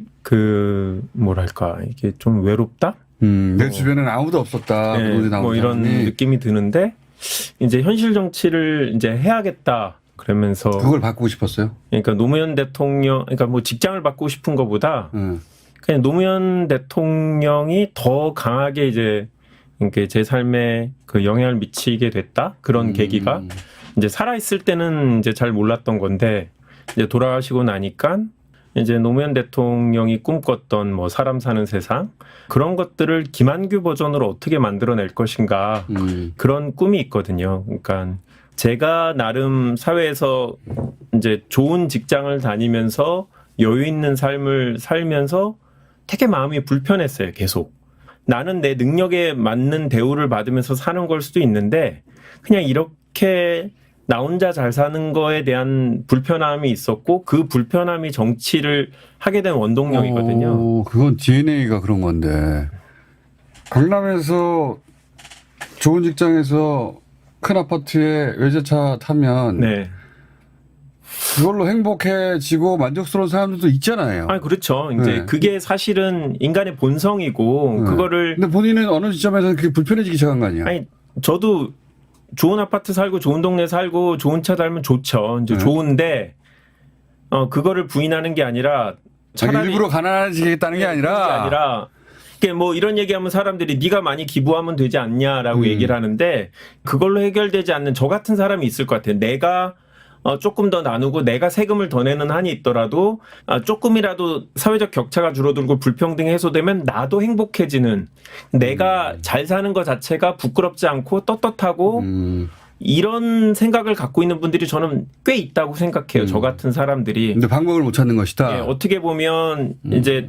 S2: 뭐랄까 이게 좀 외롭다.
S1: 내 주변에는 아무도 없었다.
S2: 네,
S1: 노제 나온
S2: 뭐 이런
S1: 사람이.
S2: 느낌이 드는데 이제 현실 정치를 이제 해야겠다 그러면서
S1: 그걸 바꾸고 싶었어요.
S2: 그러니까 노무현 대통령 그러니까 뭐 직장을 바꾸고 싶은 것보다 그냥 노무현 대통령이 더 강하게 이제 이렇게 제 삶에 그 영향을 미치게 됐다 그런 계기가 이제 살아 있을 때는 이제 잘 몰랐던 건데 이제 돌아가시고 나니까 이제 노무현 대통령이 꿈꿨던 뭐 사람 사는 세상 그런 것들을 김한규 버전으로 어떻게 만들어낼 것인가 그런 꿈이 있거든요. 그러니까 제가 나름 사회에서 이제 좋은 직장을 다니면서 여유 있는 삶을 살면서 되게 마음이 불편했어요. 계속. 나는 내 능력에 맞는 대우를 받으면서 사는 걸 수도 있는데 그냥 이렇게 나 혼자 잘 사는 거에 대한 불편함이 있었고 그 불편함이 정치를 하게 된 원동력이거든요.
S1: 그건 DNA가 그런 건데 강남에서 좋은 직장에서 큰 아파트에 외제차 타면
S2: 네.
S1: 그걸로 행복해지고 만족스러운 사람들도 있잖아요.
S2: 아, 그렇죠. 이제
S1: 네.
S2: 그게 사실은 인간의 본성이고 그거를
S1: 근데 본인은 어느 지점에서는 그게 불편해지기 시작한 거 아니야?
S2: 아니 저도 좋은 아파트 살고 좋은 동네 살고 좋은 차 달면 좋죠. 이제 좋은데 그거를 부인하는 게 아니라 차라리
S1: 일부러 가난해지겠다는 게 아니라
S2: 이게 뭐 이런 얘기하면 사람들이 네가 많이 기부하면 되지 않냐라고 얘기를 하는데 그걸로 해결되지 않는 저 같은 사람이 있을 것 같아요. 내가 조금 더 나누고 내가 세금을 더 내는 한이 있더라도 조금이라도 사회적 격차가 줄어들고 불평등이 해소되면 나도 행복해지는 내가 잘 사는 것 자체가 부끄럽지 않고 떳떳하고 이런 생각을 갖고 있는 분들이 저는 꽤 있다고 생각해요. 저 같은 사람들이.
S1: 근데 방법을 못 찾는 것이다.
S2: 예, 어떻게 보면 이제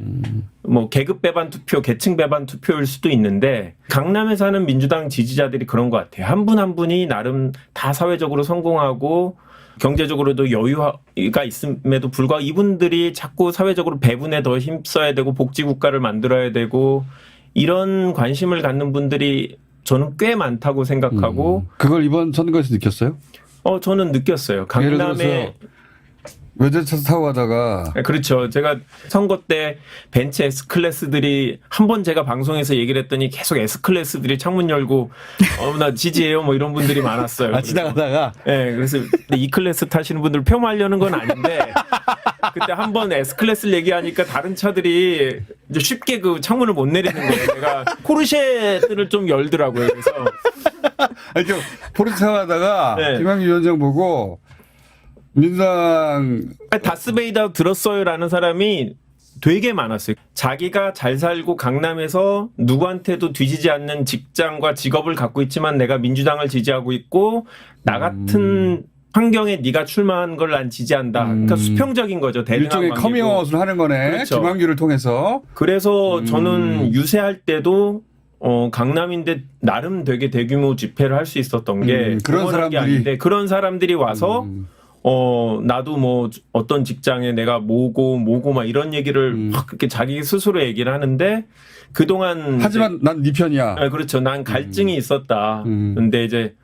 S2: 뭐 계급 배반 투표, 계층 배반 투표일 수도 있는데 강남에 사는 민주당 지지자들이 그런 것 같아요. 한 분 한 분이 나름 다 사회적으로 성공하고 경제적으로도 여유가 있음에도 불구하고 이분들이 자꾸 사회적으로 배분에 더 힘써야 되고 복지국가를 만들어야 되고 이런 관심을 갖는 분들이 저는 꽤 많다고 생각하고
S1: 그걸 이번 선거에서 느꼈어요?
S2: 저는 느꼈어요.
S1: 예를
S2: 강남에
S1: 들어서 외제차 타고 가다가
S2: 그렇죠. 제가 선거 때 벤츠 S클래스들이 한 번 제가 방송에서 얘기를 했더니 계속 S클래스들이 창문 열고 나 지지해요 뭐 이런 분들이 많았어요.
S1: 지나가다가
S2: 네, 그래서 근데 E클래스 타시는 분들 폄하하려는 건 아닌데 그때 한 번 S클래스를 얘기하니까 다른 차들이 이제 쉽게 그 창문을 못 내리는 거예요. 제가 포르쉐들을 좀 열더라고요. 그래서
S1: 포르쉐 타고 가다가
S2: 네.
S1: 김한규 위원장 보고 민주당
S2: 다스베이더 들었어요라는 사람이 되게 많았어요. 자기가 잘 살고 강남에서 누구한테도 뒤지지 않는 직장과 직업을 갖고 있지만 내가 민주당을 지지하고 있고 나 같은 환경에 네가 출마한 걸 난 지지한다. 그러니까 수평적인 거죠. 대등한
S1: 일종의
S2: 관계고.
S1: 커밍아웃을 하는 거네.
S2: 그렇죠.
S1: 김한규를 통해서.
S2: 그래서 저는 유세할 때도 강남인데 나름 되게 대규모 집회를 할 수 있었던 게
S1: 그런
S2: 응원한 게
S1: 사람들이.
S2: 아닌데 그런 사람들이 와서 나도 뭐 어떤 직장에 내가 뭐고 막 이런 얘기를 막 그렇게 자기 스스로 얘기를 하는데 그동안
S1: 하지만 난 네 편이야.
S2: 그렇죠. 난 갈증이 있었다. 근데 이제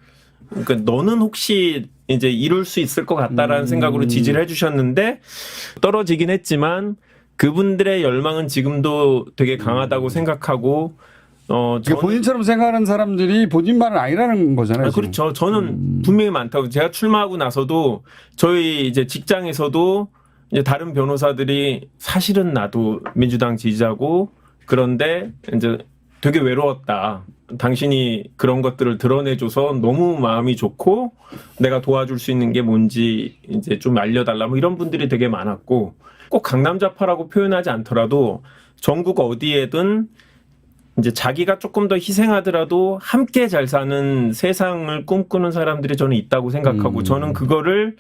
S2: 그러니까 너는 혹시 이제 이룰 수 있을 것 같다라는 생각으로 지지를 해주셨는데 떨어지긴 했지만 그분들의 열망은 지금도 되게 강하다고 생각하고
S1: 그러니까 본인처럼 생각하는 사람들이 본인만은 아니라는 거잖아요. 지금.
S2: 그렇죠. 저는 분명히 많다고. 제가 출마하고 나서도 저희 이제 직장에서도 이제 다른 변호사들이 사실은 나도 민주당 지지자고 그런데 이제 되게 외로웠다. 당신이 그런 것들을 드러내줘서 너무 마음이 좋고 내가 도와줄 수 있는 게 뭔지 이제 좀 알려달라. 뭐 이런 분들이 되게 많았고 꼭 강남좌파라고 표현하지 않더라도 전국 어디에든 이제 자기가 조금 더 희생하더라도 함께 잘 사는 세상을 꿈꾸는 사람들이 저는 있다고 생각하고 저는 그거를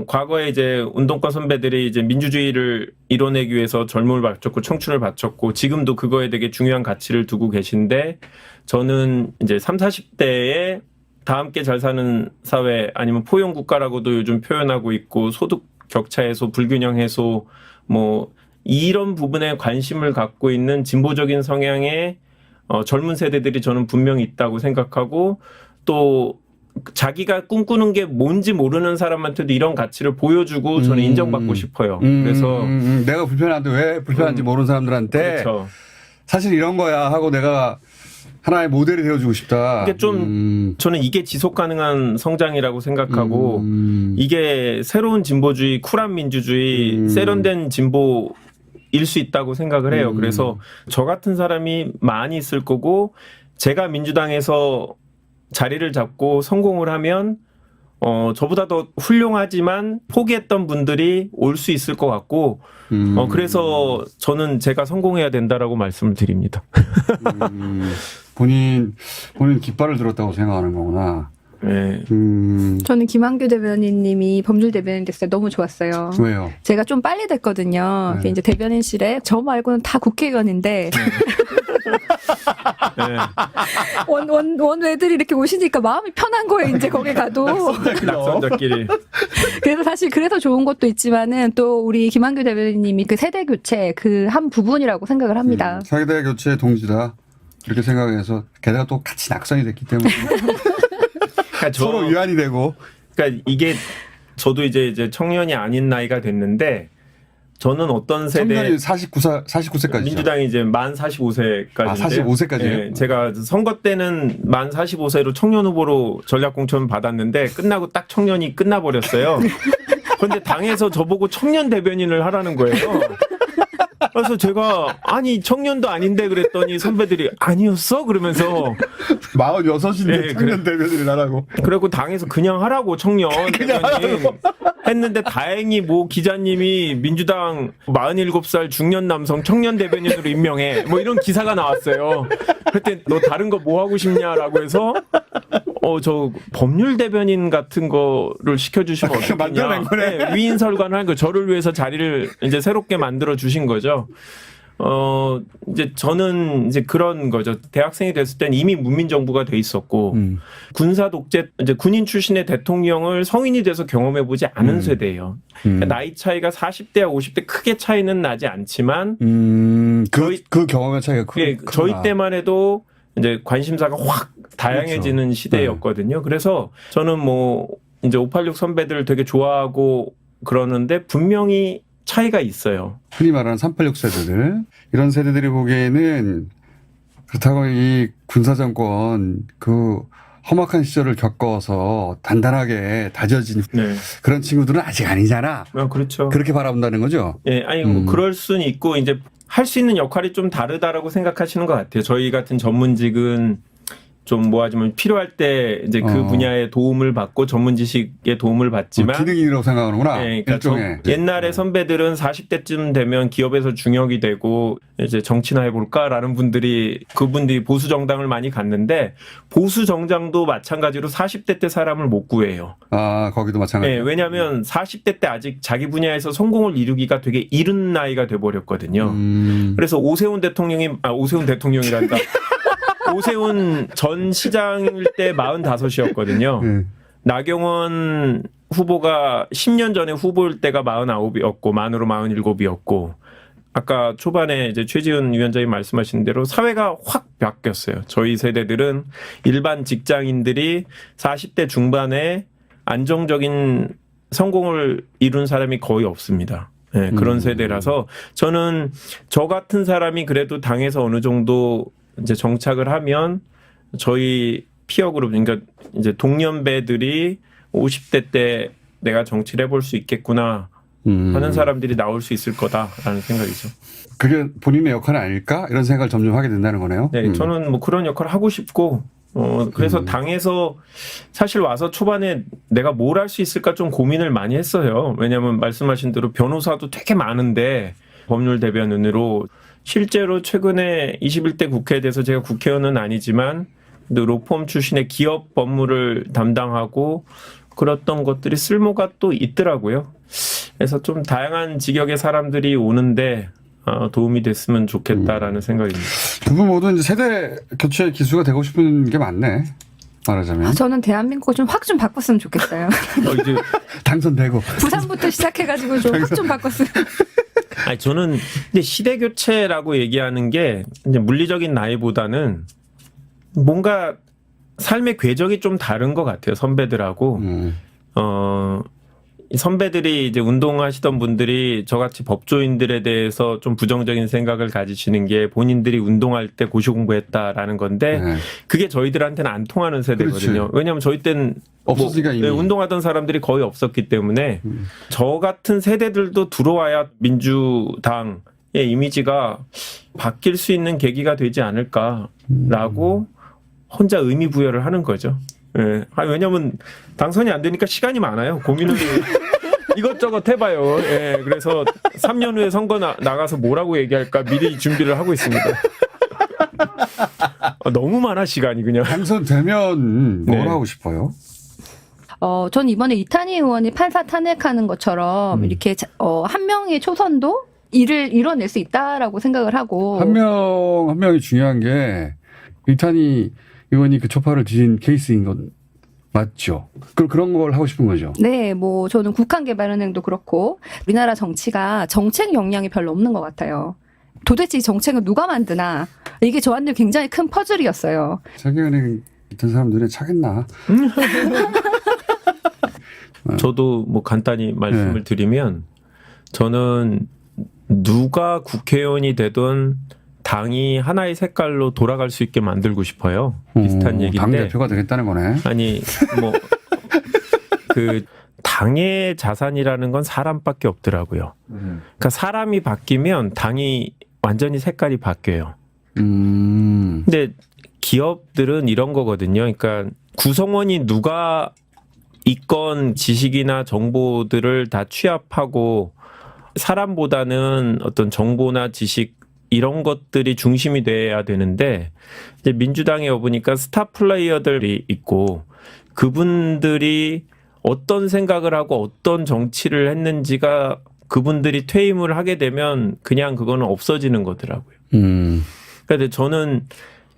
S2: 과거에 이제 운동권 선배들이 이제 민주주의를 이뤄내기 위해서 젊음을 바쳤고 청춘을 바쳤고 지금도 그거에 되게 중요한 가치를 두고 계신데 저는 이제 30, 40대에 다 함께 잘 사는 사회 아니면 포용 국가라고도 요즘 표현하고 있고 소득 격차 해소, 불균형 해소 뭐 이런 부분에 관심을 갖고 있는 진보적인 성향의 젊은 세대들이 저는 분명히 있다고 생각하고 또 자기가 꿈꾸는 게 뭔지 모르는 사람한테도 이런 가치를 보여주고 저는 인정받고 싶어요. 그래서
S1: 내가 불편한데 왜 불편한지 모르는 사람들한테
S2: 그렇죠.
S1: 사실 이런 거야 하고 내가 하나의 모델이 되어주고 싶다.
S2: 이게 좀 저는 이게 지속 가능한 성장이라고 생각하고 이게 새로운 진보주의, 쿨한 민주주의, 세련된 진보일 수 있다고 생각을 해요. 그래서 저 같은 사람이 많이 있을 거고 제가 민주당에서 자리를 잡고 성공을 하면 저보다 더 훌륭하지만 포기했던 분들이 올 수 있을 것 같고 그래서 저는 제가 성공해야 된다라고 말씀을 드립니다.
S1: 본인 깃발을 들었다고 생각하는 거구나.
S2: 네.
S3: 저는 김한규 대변인님이 법률 대변인 됐을 때 너무 좋았어요.
S1: 왜요?
S3: 제가 좀 빨리 됐거든요.
S1: 네.
S3: 이제 대변인실에 저 말고는 다 국회의원인데
S2: 네.
S3: 원외들이 이렇게 오시니까 마음이 편한 거예요. 이제 거기 가도.
S2: 낙선자끼리.
S3: 그래서 사실 그래서 좋은 것도 있지만은 또 우리 김한규 대변인님이 그 세대 교체 그 한 부분이라고 생각을 합니다.
S1: 세대 교체 동지다 이렇게 생각해서 게다가 또 같이 낙선이 됐기 때문에
S2: 그러니까
S1: 서로 위안이 되고.
S2: 그러니까 이게 저도 이제 청년이 아닌 나이가 됐는데 저는 어떤 세대
S1: 청년이 49세까지
S2: 민주당이 이제 만 45세까지.
S1: 45세까지요?
S2: 제가 선거 때는 만 45세로 청년 후보로 전략공천 받았는데 끝나고 딱 청년이 끝나버렸어요. 그런데 당에서 저보고 청년 대변인을 하라는 거예요. 그래서 제가 아니 청년도 아닌데 그랬더니 선배들이 아니었어? 그러면서
S1: 46인데
S2: 네,
S1: 청년 대변인을 하라고.
S2: 그래고 당에서 그냥 하라고 청년 대변인 했는데 다행히 뭐 기자님이 민주당 47살 중년 남성 청년 대변인으로 임명해 뭐 이런 기사가 나왔어요. 그때 너 다른 거 뭐 하고 싶냐라고 해서 저 법률 대변인 같은 거를 시켜주시면 어떻겠냐.
S1: 만들어낸 거네.
S2: 네, 위인설관을 한 거 저를 위해서 자리를 이제 새롭게 만들어 주신 거죠. 이제 저는 이제 그런 거죠. 대학생이 됐을 땐 이미 문민정부가 돼 있었고, 군사 독재, 이제 군인 출신의 대통령을 성인이 돼서 경험해 보지 않은 세대예요. 그러니까 나이 차이가 40대와 50대 크게 차이는 나지 않지만,
S1: 그 경험의 차이가
S2: 예, 저희 때만 해도 이제 관심사가 확 다양해지는
S1: 그렇죠.
S2: 시대였거든요. 그래서 저는 뭐, 이제 586 선배들 되게 좋아하고 그러는데 분명히 차이가 있어요.
S1: 흔히 말하는 386 세대들 이런 세대들이 보기에는 그렇다고 이 군사정권 그 험악한 시절을 겪어서 단단하게 다져진
S2: 네.
S1: 그런 친구들은 아직 아니잖아.
S2: 그렇죠.
S1: 그렇게 바라본다는 거죠.
S2: 예, 아니 뭐 그럴 수는 있고 이제 할 수 있는 역할이 좀 다르다라고 생각하시는 것 같아요. 저희 같은 전문직은 좀 뭐하지만 필요할 때 이제 그 분야의 도움을 받고 전문 지식의 도움을 받지만
S1: 기능이라고 생각하는구나.
S2: 네, 그러니까
S1: 일종의.
S2: 옛날에 선배들은 40대쯤 되면 기업에서 중역이 되고 이제 정치나 해볼까라는 그분들이 보수 정당을 많이 갔는데 보수 정당도 마찬가지로 40대 때 사람을 못 구해요.
S1: 거기도 마찬가지.
S2: 네, 왜냐하면 40대 때 아직 자기 분야에서 성공을 이루기가 되게 이른 나이가 돼버렸거든요. 그래서 오세훈 대통령이란다. 오세훈 전 시장일 때 45이었거든요. 나경원 후보가 10년 전에 후보일 때가 49이었고 만으로 47이었고 아까 초반에 이제 최지은 위원장이 말씀하신 대로 사회가 확 바뀌었어요. 저희 세대들은 일반 직장인들이 40대 중반에 안정적인 성공을 이룬 사람이 거의 없습니다. 네, 그런 세대라서 저는 저 같은 사람이 그래도 당에서 어느 정도 이제 정착을 하면 저희 피어 그룹, 그러니까 이제 동년배들이 50대 때 내가 정치를 해볼 수 있겠구나 하는 사람들이 나올 수 있을 거다라는 생각이죠.
S1: 그게 본인의 역할이 아닐까? 이런 생각을 점점 하게 된다는 거네요.
S2: 네, 저는 뭐 그런 역할을 하고 싶고, 그래서 당에서 사실 와서 초반에 내가 뭘 할 수 있을까 좀 고민을 많이 했어요. 왜냐하면 말씀하신 대로 변호사도 되게 많은데 법률 대변인으로 실제로 최근에 21대 국회에 대해서 제가 국회의원은 아니지만 로펌 출신의 기업 법무를 담당하고 그랬던 것들이 쓸모가 또 있더라고요. 그래서 좀 다양한 직역의 사람들이 오는데 도움이 됐으면 좋겠다라는 생각입니다.
S1: 두 분 모두 이제 세대 교체 기수가 되고 싶은 게 많네. 말하자면.
S3: 저는 대한민국을 좀 확 좀 바꿨으면 좋겠어요.
S2: 이제
S1: 당선되고.
S3: 부산부터 시작해가지고 좀 확 좀 바꿨으면.
S2: 아니 저는 근데 시대 교체라고 얘기하는 게 이제 물리적인 나이보다는 뭔가 삶의 궤적이 좀 다른 것 같아요. 선배들하고. 선배들이 이제 운동하시던 분들이 저같이 법조인들에 대해서 좀 부정적인 생각을 가지시는 게 본인들이 운동할 때 고시공부했다라는 건데 그게 저희들한테는 안 통하는 세대거든요.
S1: 그렇지.
S2: 왜냐하면 저희 때는
S1: 없었으니까 이미.
S2: 운동하던 사람들이 거의 없었기 때문에 저 같은 세대들도 들어와야 민주당의 이미지가 바뀔 수 있는 계기가 되지 않을까라고 혼자 의미 부여를 하는 거죠. 예. 왜냐면 당선이 안 되니까 시간이 많아요. 고민을 이것저것 해봐요. 예. 그래서 3년 후에 선거 나가서 뭐라고 얘기할까 미리 준비를 하고 있습니다. 너무 많아 시간이 그냥.
S1: 당선되면 뭘
S2: 네.
S1: 하고 싶어요?
S3: 전 이번에 이탄희 의원이 판사 탄핵하는 것처럼 이렇게 한 명의 초선도 일을 이뤄낼 수 있다라고 생각을 하고
S1: 한 명이 중요한 게 이탄희 의원이 그 초파를 뒤진 케이스인 건 맞죠? 그런 걸 하고 싶은 거죠?
S3: 네, 뭐 저는 국한개발은행도 그렇고 우리나라 정치가 정책 역량이 별로 없는 것 같아요. 도대체 이 정책은 누가 만드나 이게 저한테 굉장히 큰 퍼즐이었어요.
S1: 세계은행 같은 사람 눈에 차겠나?
S2: 저도 뭐 간단히 말씀을 드리면 저는 누가 국회의원이 되든 당이 하나의 색깔로 돌아갈 수 있게 만들고 싶어요. 비슷한 얘기인데.
S1: 당대표가 되겠다는 거네.
S2: 아니 뭐 그 당의 자산이라는 건 사람밖에 없더라고요. 그러니까 사람이 바뀌면 당이 완전히 색깔이 바뀌어요. 근데 기업들은 이런 거거든요. 그러니까 구성원이 누가 있건 지식이나 정보들을 다 취합하고 사람보다는 어떤 정보나 지식 이런 것들이 중심이 돼야 되는데 이제 민주당에 와보니까 스타 플레이어들이 있고 그분들이 어떤 생각을 하고 어떤 정치를 했는지가 그분들이 퇴임을 하게 되면 그냥 그거는 없어지는 거더라고요. 그런데 저는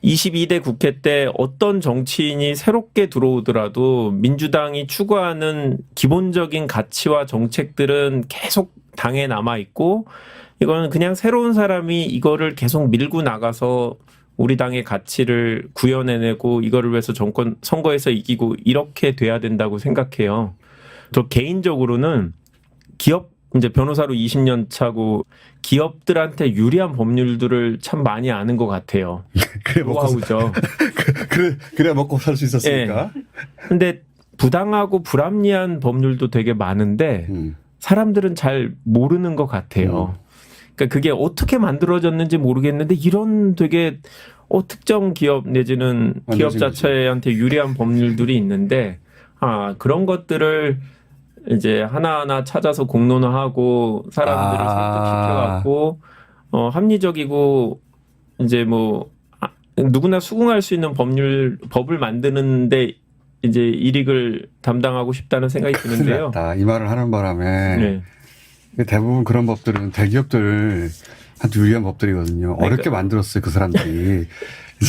S2: 22대 국회 때 어떤 정치인이 새롭게 들어오더라도 민주당이 추구하는 기본적인 가치와 정책들은 계속 당에 남아있고 이거는 그냥 새로운 사람이 이거를 계속 밀고 나가서 우리 당의 가치를 구현해내고 이거를 위해서 정권 선거에서 이기고 이렇게 돼야 된다고 생각해요. 저 개인적으로는 기업 이제 변호사로 20년 차고 기업들한테 유리한 법률들을 참 많이 아는 것 같아요.
S1: 그래
S2: 노하우죠.
S1: 그래 먹고 살 수 있었으니까.
S2: 근데 부당하고 불합리한 법률도 되게 많은데 사람들은 잘 모르는 것 같아요. 그러니까 그게 어떻게 만들어졌는지 모르겠는데 이런 되게 특정 기업 내지는 기업 자체한테 유리한 법률들이 있는데 그런 것들을 이제 하나하나 찾아서 공론화하고 사람들을 설득시켜갖고 합리적이고 이제 뭐 누구나 수긍할 수 있는 법을 만드는데 이제 일익을 담당하고 싶다는 생각이 드는데요.
S1: 이 말을 하는 바람에
S2: 네.
S1: 대부분 그런 법들은 대기업들한테 유리한 법들이거든요. 어렵게 만들었어요, 그 사람들이. 이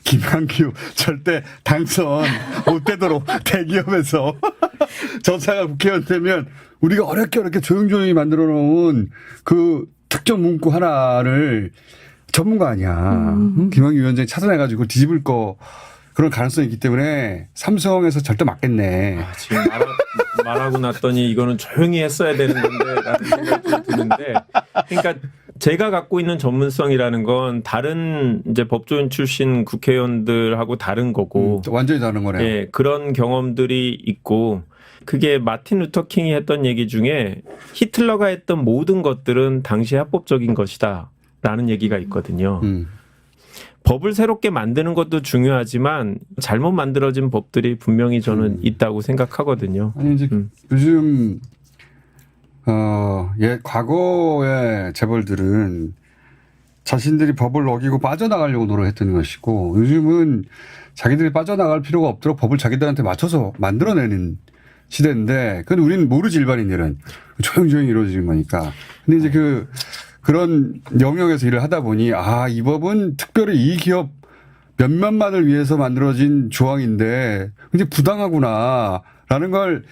S1: 김한규 절대 당선 못 되도록 대기업에서 저차가 국회의원 되면 우리가 어렵게 조용조용히 만들어 놓은 그 특정 문구 하나를 전문가 아니야. 김한규 위원장이 찾아내가지고 뒤집을 거 그런 가능성이 있기 때문에 삼성에서 절대 맞겠네.
S2: 아, 지금 말하고 났더니 이거는 조용히 했어야 되는 건데 라는 생각이 드는데 그러니까 제가 갖고 있는 전문성이라는 건 다른 이제 법조인 출신 국회의원들하고 다른 거고
S1: 완전히 다른 거네요.
S2: 예, 그런 경험들이 있고 그게 마틴 루터 킹이 했던 얘기 중에 히틀러가 했던 모든 것들은 당시에 합법적인 것이다 라는 얘기가 있거든요. 법을 새롭게 만드는 것도 중요하지만 잘못 만들어진 법들이 분명히 저는 있다고 생각하거든요.
S1: 아니 이제 요즘 과거의 재벌들은 자신들이 법을 어기고 빠져나가려고 노력했던 것이고 요즘은 자기들이 빠져나갈 필요가 없도록 법을 자기들한테 맞춰서 만들어내는 시대인데 그건 우리는 모르지 일반인들은 조용조용히 이루어지는 거니까. 근데 이제 그런 영역에서 일을 하다 보니 이 법은 특별히 이 기업 몇몇만을 위해서 만들어진 조항인데 굉장히 부당하구나라는 걸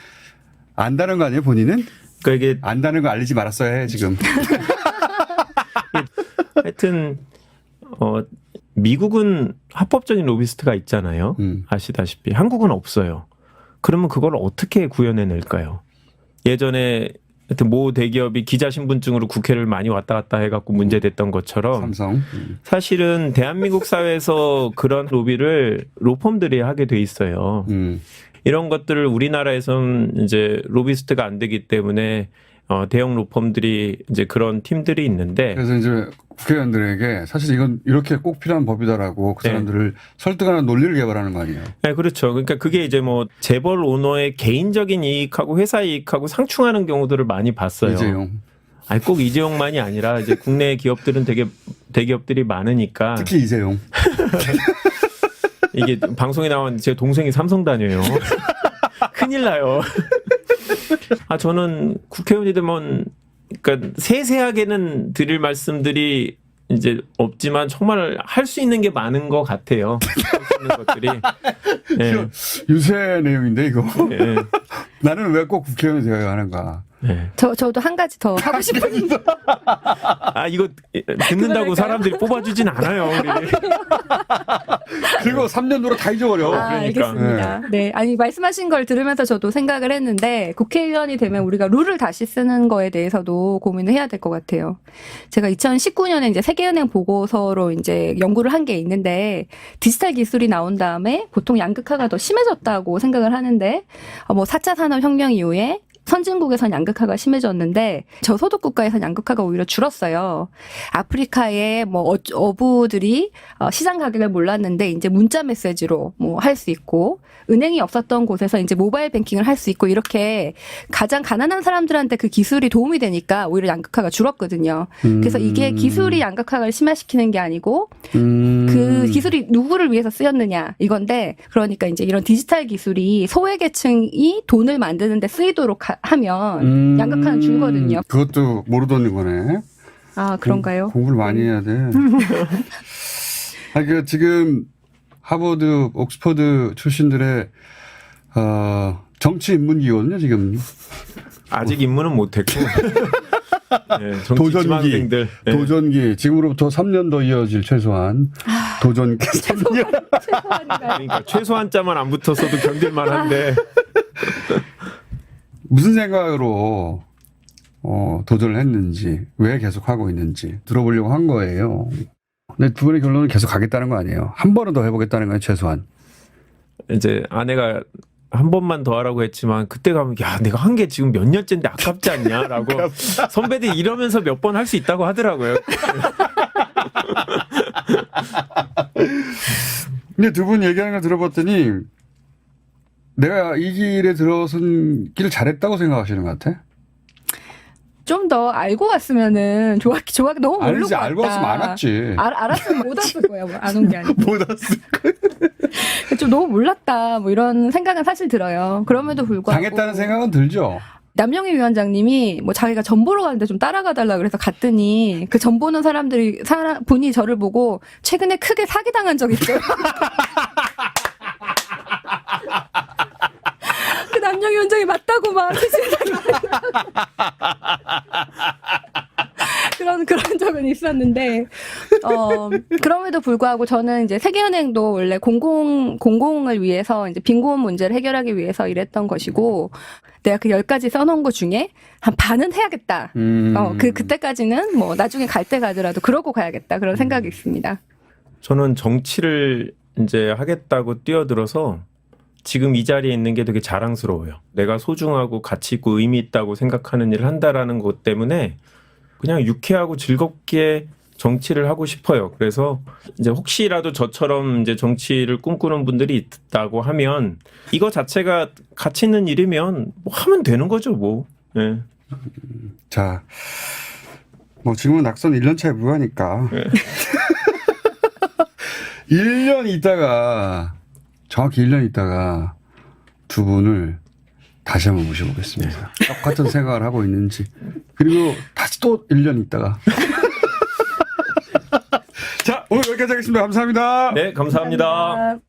S1: 안다는 거 아니에요 본인은?
S2: 그러니까 이게
S1: 안다는 거 알리지 말았어야 해 지금.
S2: 하여튼 미국은 합법적인 로비스트가 있잖아요. 아시다시피 한국은 없어요. 그러면 그걸 어떻게 구현해낼까요? 예전에 하여튼 모 대기업이 기자 신분증으로 국회를 많이 왔다 갔다 해갖고 문제됐던 것처럼
S1: 삼성.
S2: 사실은 대한민국 사회에서 그런 로비를 로펌들이 하게 돼 있어요. 이런 것들을 우리나라에서는 이제 로비스트가 안 되기 때문에 대형 로펌들이 이제 그런 팀들이 있는데
S1: 그래서 이제 국회의원들에게 사실 이건 이렇게 꼭 필요한 법이다라고 그 사람들을 설득하는 논리를 개발하는 거 아니에요?
S2: 네, 그렇죠. 그러니까 그게 이제 뭐 재벌 오너의 개인적인 이익하고 회사 이익하고 상충하는 경우들을 많이 봤어요.
S1: 이재용.
S2: 아니 꼭 이재용만이 아니라 이제 국내 기업들은 되게 대기업들이 많으니까
S1: 특히 이재용.
S2: 이게 방송에 나온 제 동생이 삼성 다녀요. 큰일 나요. 저는 국회의원이 되면 그러니까 세세하게는 드릴 말씀들이 이제 없지만 정말 할 수 있는 게 많은 것 같아요. 할 수 있는 것들이. 네.
S1: 유세 내용인데 이거.
S2: 네.
S1: 나는 왜 꼭 국회의원이 되어야 하는가.
S2: 네.
S3: 저도 한 가지 더 하고 싶은
S2: 이거 듣는다고 사람들이 뽑아주진 않아요. 우리.
S1: 그리고 3년도로 다 잊어버려.
S2: 그러니까.
S3: 알겠습니다. 네. 아니, 말씀하신 걸 들으면서 저도 생각을 했는데, 국회의원이 되면 우리가 룰을 다시 쓰는 거에 대해서도 고민을 해야 될 것 같아요. 제가 2019년에 이제 세계은행 보고서로 이제 연구를 한 게 있는데, 디지털 기술이 나온 다음에 보통 양극화가 더 심해졌다고 생각을 하는데, 4차 산업혁명 이후에 선진국에선 양극화가 심해졌는데 저소득 국가에선 양극화가 오히려 줄었어요. 아프리카의 어부들이 시장 가격을 몰랐는데 이제 문자 메시지로 할 수 있고 은행이 없었던 곳에서 이제 모바일 뱅킹을 할 수 있고 이렇게 가장 가난한 사람들한테 그 기술이 도움이 되니까 오히려 양극화가 줄었거든요. 그래서 이게 기술이 양극화를 심화시키는 게 아니고 그 기술이 누구를 위해서 쓰였느냐 이건데 그러니까 이제 이런 디지털 기술이 소외계층이 돈을 만드는 데 쓰이도록 하면 양극화는 줄거든요.
S1: 그것도 모르던 거네.
S3: 그런가요?
S1: 공부를 많이 해야 돼. 지금 하버드, 옥스퍼드 출신들의 정치 입문기거든요, 지금.
S2: 아직 입문은 못했고. 네,
S1: 도전기. 도전기. 지금으로부터 3년 더 이어질 최소한. 도전기.
S2: 그러니까 최소한 자만 안 붙었어도 견딜만 한데.
S1: 무슨 생각으로 도전을 했는지, 왜 계속 하고 있는지 들어보려고 한 거예요. 근데 두 분의 결론은 계속 가겠다는 거 아니에요. 한 번은 더 해보겠다는 거예요, 최소한.
S2: 이제 아내가 한 번만 더 하라고 했지만 그때 가면 내가 한 게 지금 몇 년째인데 아깝지 않냐라고 선배들이 이러면서 몇 번 할 수 있다고 하더라고요.
S1: 근데 두 분 얘기하는 걸 들어봤더니 내가 이 길에 들어선 길을 잘했다고 생각하시는 것 같아?
S3: 좀 더 알고 왔으면은 좋았기 너무 모르고 왔다.
S1: 알고 왔으면 안 왔지.
S3: 알았으면 못 왔을 거야. 안 온 게 아니고.
S1: 못 왔을 거야.
S3: 좀 너무 몰랐다. 이런 생각은 사실 들어요. 그럼에도 불구하고
S1: 당했다는 생각은 들죠.
S3: 남영희 위원장님이 뭐 자기가 전 보러 가는데 좀 따라가 달라 그래서 갔더니 그 전 보는 분이 저를 보고 최근에 크게 사기당한 적 있어요. 그 남영희 위원장이 맞다고 막 그런 적은 있었는데, 그럼에도 불구하고 저는 이제 세계은행도 원래 공공을 위해서 이제 빈곤 문제를 해결하기 위해서 일했던 것이고, 내가 그 10가지 써놓은 것 중에 한 반은 해야겠다. 그때까지는 뭐 나중에 갈 때 가더라도 그러고 가야겠다. 그런 생각이 있습니다.
S2: 저는 정치를 이제 하겠다고 뛰어들어서 지금 이 자리에 있는 게 되게 자랑스러워요. 내가 소중하고 가치 있고 의미 있다고 생각하는 일을 한다라는 것 때문에 그냥 유쾌하고 즐겁게 정치를 하고 싶어요. 그래서 이제 혹시라도 저처럼 이제 정치를 꿈꾸는 분들이 있다고 하면 이거 자체가 가치 있는 일이면 뭐 하면 되는 거죠, 뭐. 네.
S1: 자, 뭐 지금은 낙선 1년 차에 불과하니까.
S2: 네.
S1: 1년 있다가, 정확히 1년 있다가 두 분을 다시 한번 모셔보겠습니다. 똑같은 생각을 하고 있는지. 그리고 다시 또 1년 있다가. 자, 오늘 여기까지 하겠습니다. 감사합니다.
S2: 네, 감사합니다.
S3: 감사합니다.